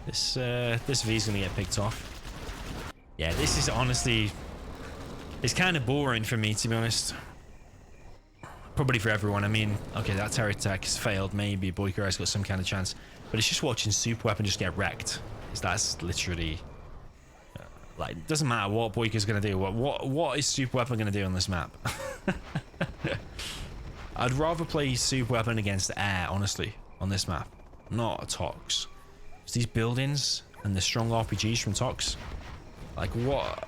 This V's gonna get picked off. Yeah, this is honestly... It's kind of boring for me, to be honest. Probably for everyone. I mean, okay, that terror attack has failed. Maybe BoYkaH has got some kind of chance. But it's just watching Super Weapon just get wrecked. Because that's literally... like, it doesn't matter what BoYcaH's going to do. What is Super Weapon going to do on this map? I'd rather play Super Weapon against air, honestly, on this map. Not a Tox. It's these buildings and the strong RPGs from Tox. Like, what?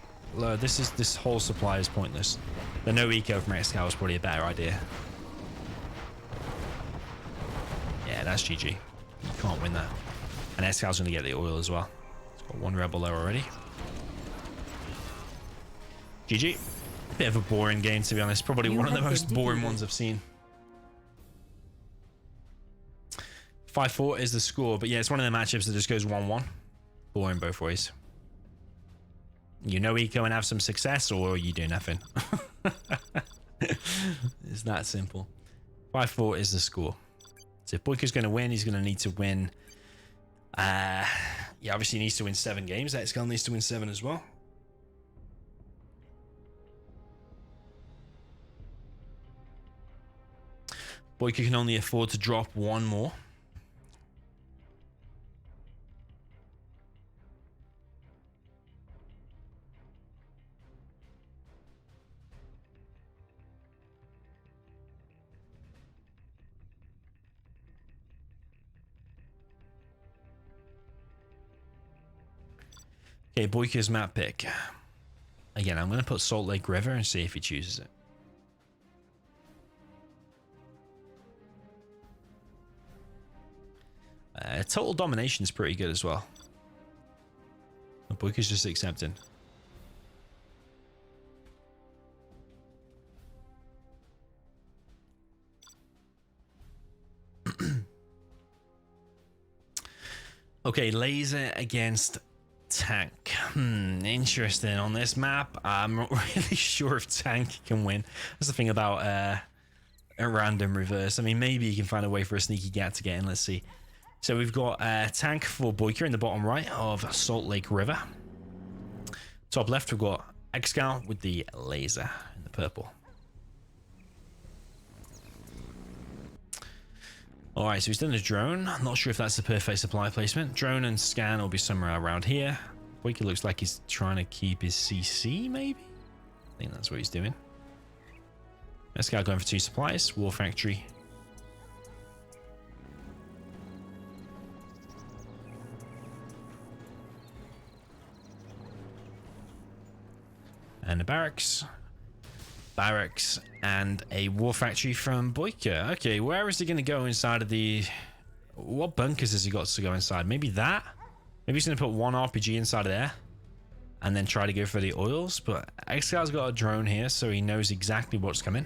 This whole supply is pointless. The no eco from ExCaL is probably a better idea. Yeah, that's GG. You can't win that. And ExCal's going to get the oil as well. It's got one rebel there already. GG. Bit of a boring game, to be honest. Probably one of the most boring ones I've seen. 5-4 is the score, but yeah, it's one of the matchups that just goes 1-1. Boring both ways. You know eco and have some success, or you do nothing. It's that simple. 5-4 is the score. So if BoYcaH's going to win, he's going to need to win. Yeah, obviously he needs to win 7 games. ExCaL needs to win 7 as well. BoYcaH can only afford to drop 1 more. Okay, BoYcaH's map pick. Again, I'm going to put Salt Lake River and see if he chooses it. Total domination is pretty good as well. BoYcaH's just accepting. Okay, laser against tank. Interesting on this map. I'm not really sure if tank can win. That's the thing about a random reverse. I mean, maybe you can find a way for a sneaky gap to get in. Let's see. So we've got tank for BoYcaH in the bottom right of Salt Lake River. Top left, we've got ExCaL with the laser in the purple. Alright, so he's done a drone. I'm not sure if that's the perfect supply placement. Drone and scan will be somewhere around here. BoYcaH looks like he's trying to keep his CC, maybe? I think that's what he's doing. ExCaL going for 2 supplies. War Factory. And a barracks. Barracks and a war factory from BoYcaH. Okay, where is he going to go inside of the... what bunkers has he got to go inside? Maybe that? Maybe he's going to put 1 RPG inside of there and then try to go for the oils. But ExCal's got a drone here, so he knows exactly what's coming.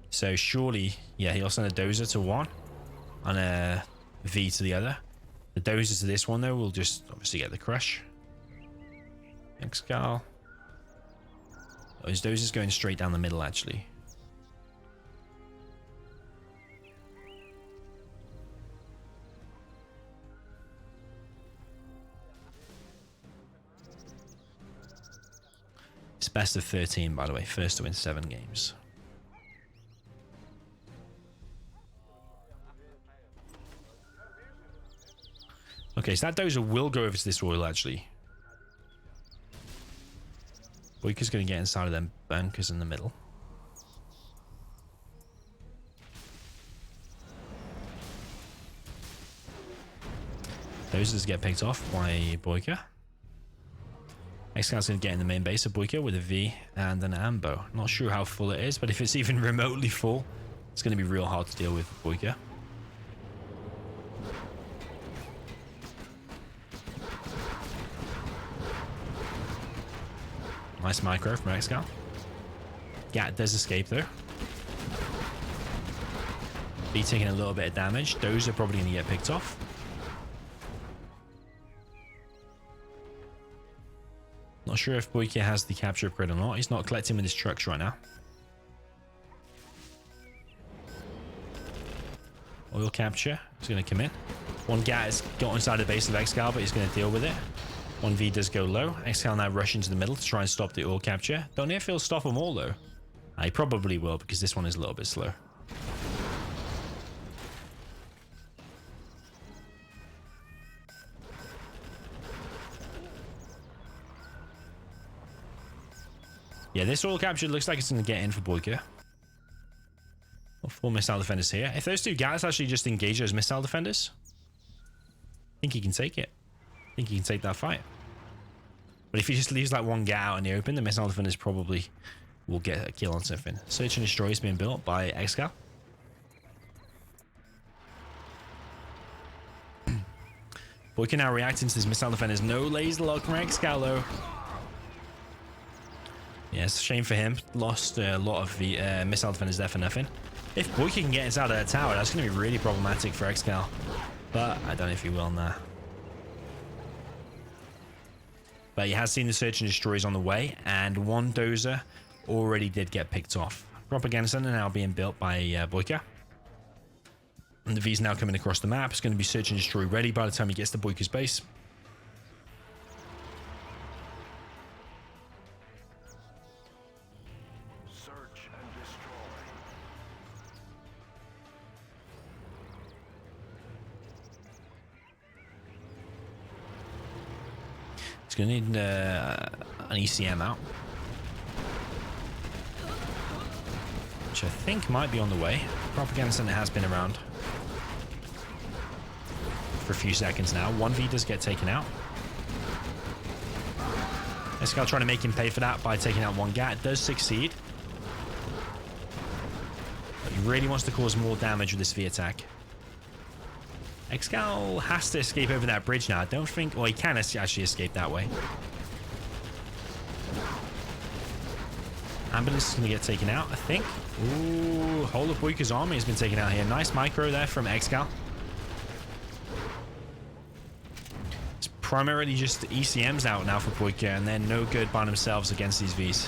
So surely, yeah, he'll send a dozer to 1 and a V to the other. The dozer to this one, though, will just obviously get the crush. ExCaL. Oh, his dozer's going straight down the middle, actually. It's best of 13, by the way. First to win 7 games. Okay, so that dozer will go over to this oil, actually. BoYcaH's going to get inside of them bunkers in the middle. Dozers get picked off by BoYcaH. ExCal's going to get in the main base of BoYcaH with a V and an ambo. Not sure how full it is, but if it's even remotely full, it's going to be real hard to deal with BoYcaH. Nice micro from ExCaL. Gat does escape though. B taking a little bit of damage. Those are probably going to get picked off. Not sure if BoYcaH has the capture upgrade or not. He's not collecting with his trucks right now. Oil capture. He's going to come in. 1 Gat has got inside the base of ExCaL, but he's going to deal with it. 1V does go low. ExCaL now rush into the middle to try and stop the oil capture. Don't know if he'll stop them all though. He probably will because this one is a little bit slow. Yeah, this all captured looks like it's going to get in for BoYcaH. Well, 4 missile defenders here. If those 2 gats actually just engage those missile defenders, I think he can take it. I think he can take that fight. But if he just leaves like 1 gat out in the open, the missile defenders probably will get a kill on something. Search and Destroy is being built by ExCaL. BoYcaH now reacting to his missile defenders. No laser lock from ExCaL though. Yeah, it's a shame for him. Lost a lot of the missile defenders there for nothing. If BoYcaH can get us out of that tower, that's going to be really problematic for ExCaL. But I don't know if he will now. But he has seen the Search and Destroys on the way, and 1 dozer already did get picked off. Propaganda Center now being built by BoYcaH. And the V's now coming across the map. It's going to be Search and Destroy ready by the time he gets to BoYcaH's base. Search and destroy. He's going to need an ECM out, which I think might be on the way. Propaganda Center has been around for a few seconds now. 1V does get taken out. ExCaL trying to make him pay for that by taking out 1 gat. It does succeed. But he really wants to cause more damage with this V attack. ExCaL has to escape over that bridge now. I don't think... Well, he can actually escape that way. Ambulance is going to get taken out, I think. Ooh, whole of BoYcaH's army has been taken out here. Nice micro there from ExCaL. It's primarily just ECMs out now for BoYcaH, and they're no good by themselves against these Vs.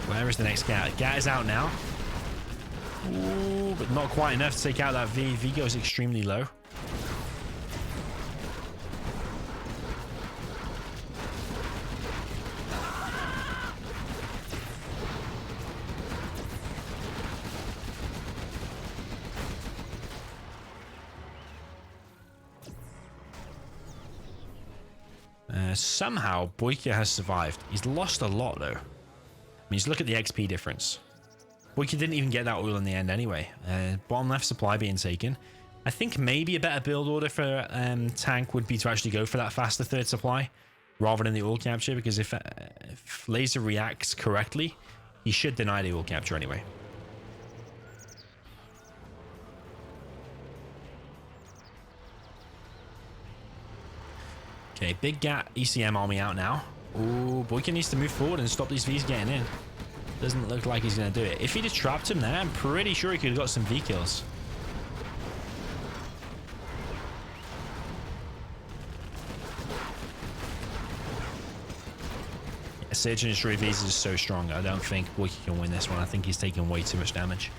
Where is the next gat? Gat is out now. Ooh, but not quite enough to take out that V. V goes extremely low. Somehow, BoYcaH has survived. He's lost a lot, though. I mean, just look at the XP difference. BoYcaH didn't even get that oil in the end anyway. Bottom left supply being taken. I think maybe a better build order for tank would be to actually go for that faster 3rd supply rather than the oil capture, because if laser reacts correctly, he should deny the oil capture anyway. Okay, big gat ECM army out now. Ooh, BoYcaH needs to move forward and stop these Vs getting in. Doesn't look like he's going to do it. If he'd have trapped him there, I'm pretty sure he could have got some V kills. Yeah, Search and Destroy Vs is so strong. I don't think BoYcaH can win this one. I think he's taking way too much damage.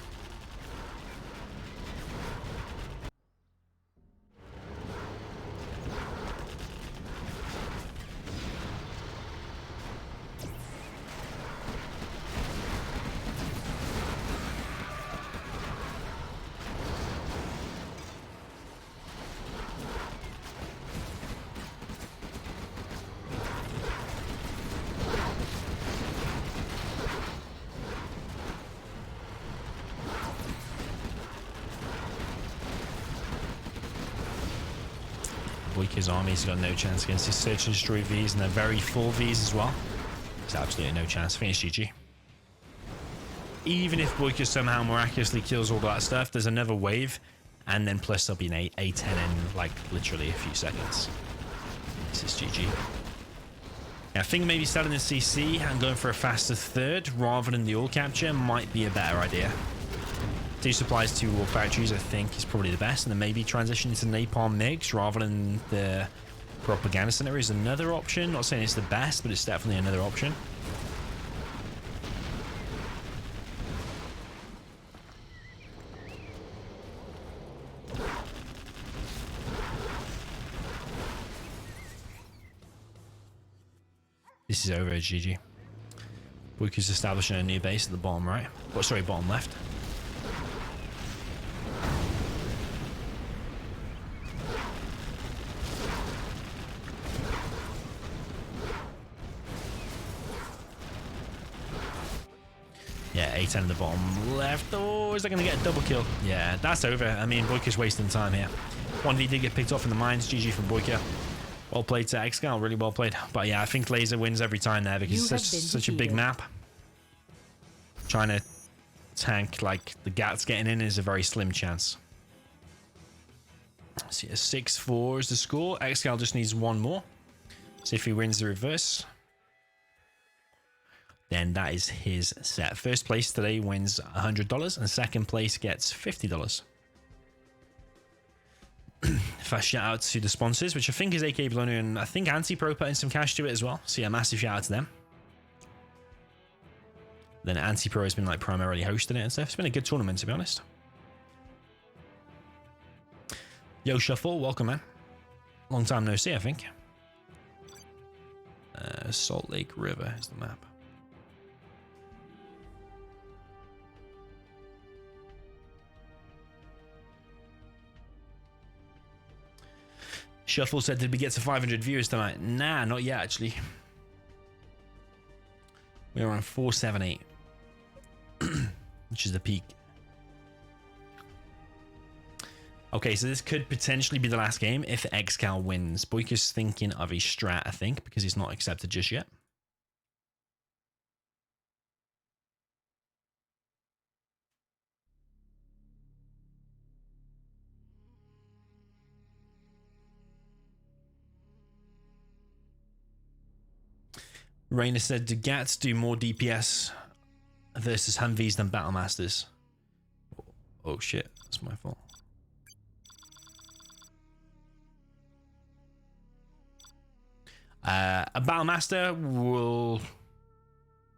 BoYcaH's army's got no chance against his Search and Destroy Vs, and they're very full Vs as well. There's absolutely no chance. I think it's GG. Even if BoYcaH somehow miraculously kills all that stuff, there's another wave, and then plus there'll be an A10 in like literally a few seconds. This is GG. Yeah, I think maybe starting the CC and going for a faster 3rd rather than the all capture might be a better idea. 2 supplies, 2 war factories, I think is probably the best, and then maybe transition into Napalm MiGs rather than the Propaganda Center is another option. Not saying it's the best, but it's definitely another option. This is over, GG. BoYcaH's establishing a new base at the bottom right. Oh, sorry, bottom left. A10 in the bottom left. Oh, is that going to get a double kill? Yeah, that's over. I mean, BoYkaH's wasting time here. 1v did get picked off in the mines. GG from BoYkaH. Well played to ExCaL. Really well played. But yeah, I think Laser wins every time there because it's such a big map. Trying to tank like the Gat's getting in is a very slim chance. See, a 6-4 is the score. ExCaL just needs one more. So if he wins the reverse, then that is his set. First place today wins $100 and second place gets $50. First shout out to the sponsors, which I think is AK Bologna and I think Anti-Pro putting some cash to it as well. So yeah, massive shout out to them. Then Anti-Pro has been like primarily hosting it and stuff. It's been a good tournament, to be honest. Yo, Shuffle, welcome, man. Long time no see, I think. Salt Lake River is the map. Shuffle said, did we get to 500 viewers tonight? Nah, not yet, actually. We're on 478, which is the peak. Okay, so this could potentially be the last game if ExCaL wins. BoYkaH's thinking of a strat, I think, because he's not accepted just yet. Rainer said, do Gats do more DPS versus Humvees than Battlemasters? Oh shit, that's my fault. A Battlemaster will...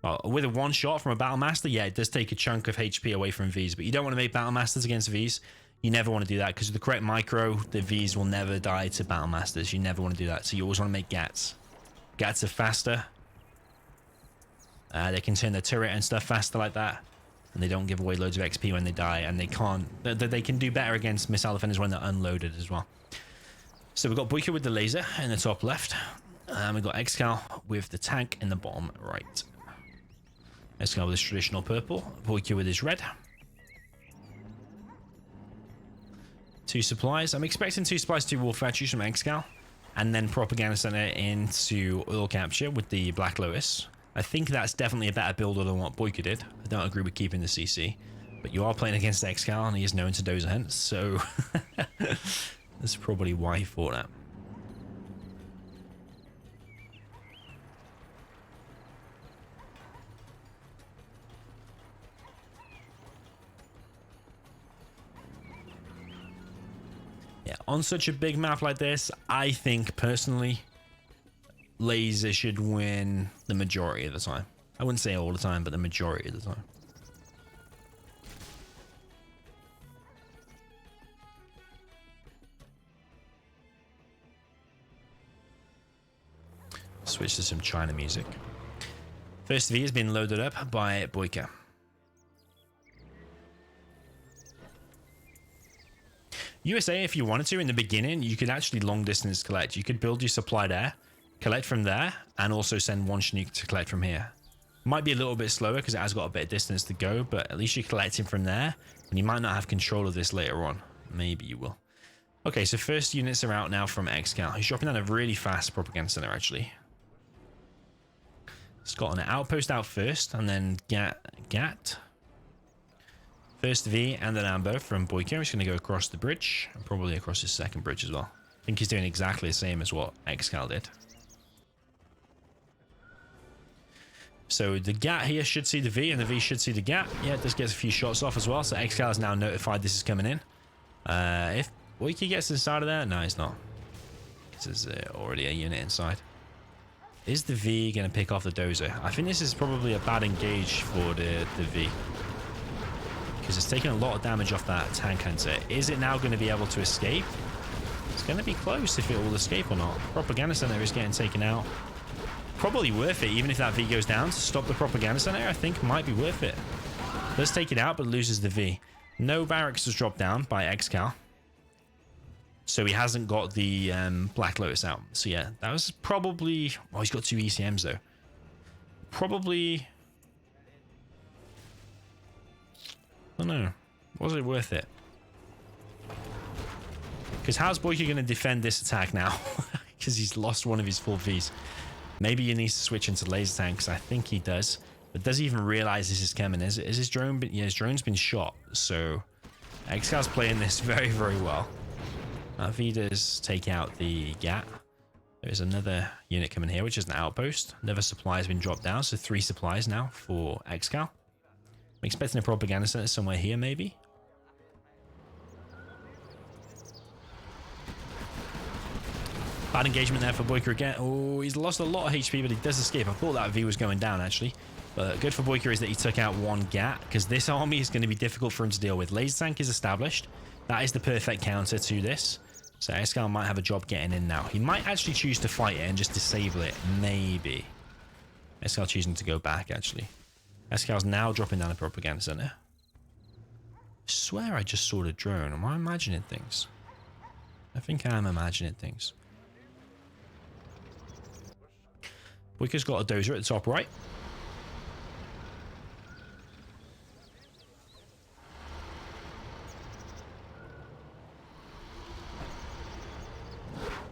Well, with a one shot from a Battlemaster, yeah, it does take a chunk of HP away from Vs, but you don't want to make Battlemasters against Vs. You never want to do that, because with the correct micro, the Vs will never die to Battlemasters. You never want to do that, so you always want to make Gats. Gats are faster. They can turn their turret and stuff faster like that, and they don't give away loads of XP when they die, and they can't... They can do better against missile defenders when they're unloaded as well. So we've got BoYkaH with the laser in the top left, and we've got ExCaL with the tank in the bottom right. ExCaL with his traditional purple, BoYkaH with his red. 2 supplies. I'm expecting 2 supplies to Wolf Factories from ExCaL, and then Propaganda Center into Oil Capture with the Black Lotus. I think that's definitely a better builder than what BoYkaH did. I don't agree with keeping the CC, but you are playing against ExCaL, and he is known to doze ahead, so that's probably why he fought that. Yeah, on such a big map like this, I think personally, Laser should win the majority of the time. I wouldn't say all the time, but the majority of the time. Switch to some China music. First V has been loaded up by BoYkaH. USA, if you wanted to, in the beginning, you could actually long distance collect. You could build your supply there, collect from there, and also send one Chinook to collect from here. Might be a little bit slower because it has got a bit of distance to go, but at least you're collecting from there, and you might not have control of this later on. Maybe you will. Okay, so first units are out now from ExCaL. He's dropping down a really fast propaganda center, actually. He's got an outpost out first, and then Gat. First V and then Ambo from BoYkaH. He's going to go across the bridge, and probably across his second bridge as well. I think he's doing exactly the same as what ExCaL did. So the Gat here should see the V, and the V should see the Gat. Yeah, this gets a few shots off as well, so ExCaL is now notified this is coming in. If BoYkaH gets inside of there, no, he's not. Because there's already a unit inside. Is the V going to pick off the dozer? I think this is probably a bad engage for the V. Because it's taking a lot of damage off that tank hunter. Is it now going to be able to escape? It's going to be close if it will escape or not. Propaganda center is getting taken out. Probably worth it, even if that V goes down. To stop the propaganda center, I think might be worth it. Does take it out, but loses the V. No barracks was dropped down by ExCaL. So he hasn't got the Black Lotus out. So yeah, that was probably... Oh, he's got 2 ECMs though. Probably... I don't know. Was it worth it? Because how's BoYcaH going to defend this attack now? Because he's lost one of his full Vs. Maybe he needs to switch into laser tank, because I think he does. But does he even realize this is coming? Is his drone been... Yeah, his drone's been shot. So ExCaL's playing this very, very well. V does take out the GAT. There's another unit coming here, which is an outpost. Another supply has been dropped down, so 3 supplies now for ExCaL. I'm expecting a propaganda center somewhere here, maybe. Bad engagement there for BoYcaH again. Oh, he's lost a lot of HP, but he does escape. I thought that V was going down, actually. But good for BoYcaH is that he took out 1 GAT, because this army is going to be difficult for him to deal with. Laser tank is established. That is the perfect counter to this. So ExCaL might have a job getting in now. He might actually choose to fight it and just disable it. Maybe. ExCaL choosing to go back, actually. ExCaL's now dropping down a propaganda center. I swear I just saw the drone. Am I imagining things? I think I am imagining things. BoYcaH's got a dozer at the top right.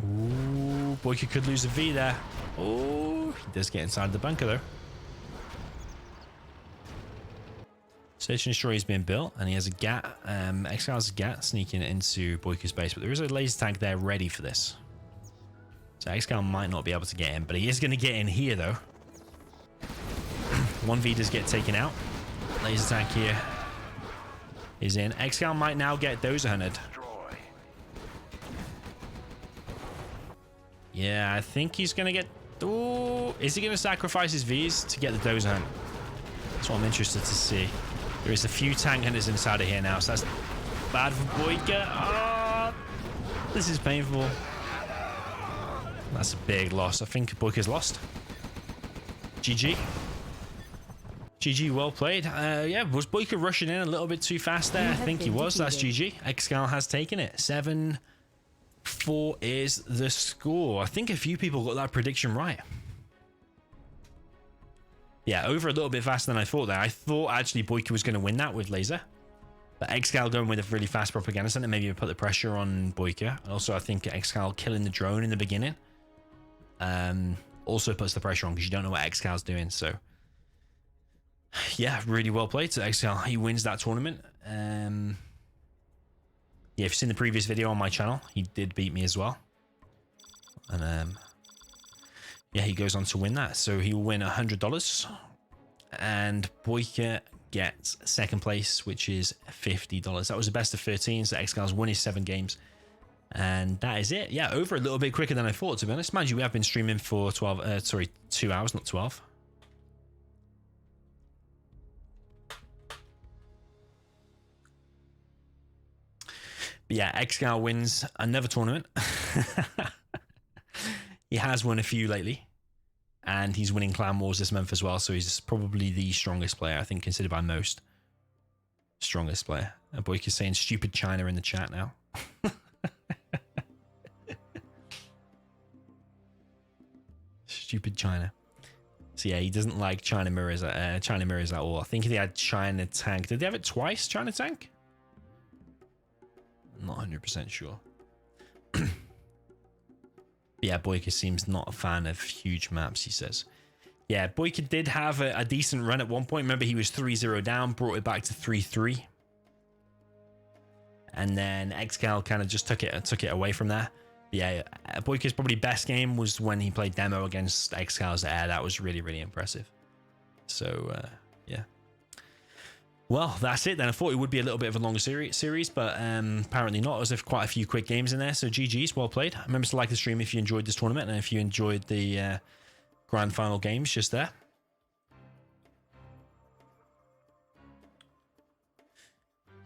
Ooh, BoYcaH could lose a V there. Oh, he does get inside the bunker though. Search and Destroy is being built, and he has a GAT. ExCaL has a GAT sneaking into BoYcaH's base, but there is a laser tank there ready for this. So ExCaL might not be able to get in, but he is going to get in here though. 1 V does get taken out. Laser tank here is in. ExCaL might now get dozer hunted. Yeah, I think he's going to get... Oh, is he going to sacrifice his Vs to get the dozer hunt? That's what I'm interested to see. There is a few tank hunters inside of here now, so that's bad for BoYcaH. Oh, this is painful. That's a big loss. I think BoYcaH's lost. GG. GG, well played. Yeah, was BoYcaH rushing in a little bit too fast there? I think he was. That's GG. ExCaL has taken it. 7-4 is the score. I think a few people got that prediction right. Yeah, over a little bit faster than I thought there. I thought actually BoYcaH was going to win that with laser. But ExCaL going with a really fast propaganda center maybe put the pressure on BoYcaH. And also I think ExCaL killing the drone in the beginning also puts the pressure on, because you don't know what ExCal's doing. So yeah, really well played to ExCaL. He wins that tournament. Yeah, if you've seen the previous video on my channel, he did beat me as well. And yeah, he goes on to win that. So he will win $100. And BoYcaH gets 2nd place, which is $50. That was the best of 13. So ExCaL's won his 7 games. And that is it. Yeah, over a little bit quicker than I thought, to be honest. Mind you, we have been streaming for 2 hours, not 12. But yeah, ExCaL wins another tournament. He has won a few lately. And he's winning Clan Wars this month as well. So he's probably the strongest player, I think, considered by most. Strongest player. BoYcaH saying stupid China in the chat now. Stupid China. So yeah, he doesn't like China mirrors at all. I think they had China tank. Did they have it twice, China tank? Not 100% sure. Yeah, BoYcaH seems not a fan of huge maps, he says. Yeah, BoYcaH did have a decent run at one point. Remember, he was 3-0 down, brought it back to 3-3. And then ExCaL kind of just took it away from there. But yeah, BoYcaH's probably best game was when he played demo against ExCal's air. That was really, really impressive. So, yeah. Well, that's it then. I thought it would be a little bit of a longer series, but apparently not. There's quite a few quick games in there, so GG's, well played. Remember to like the stream if you enjoyed this tournament, and if you enjoyed the grand final games just there.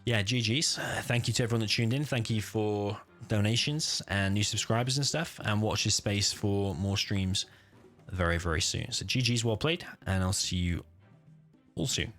Yeah, GG's. Thank you to everyone that tuned in. Thank you for donations and new subscribers and stuff, and watch this space for more streams very, very soon. So GG's, well played, and I'll see you all soon.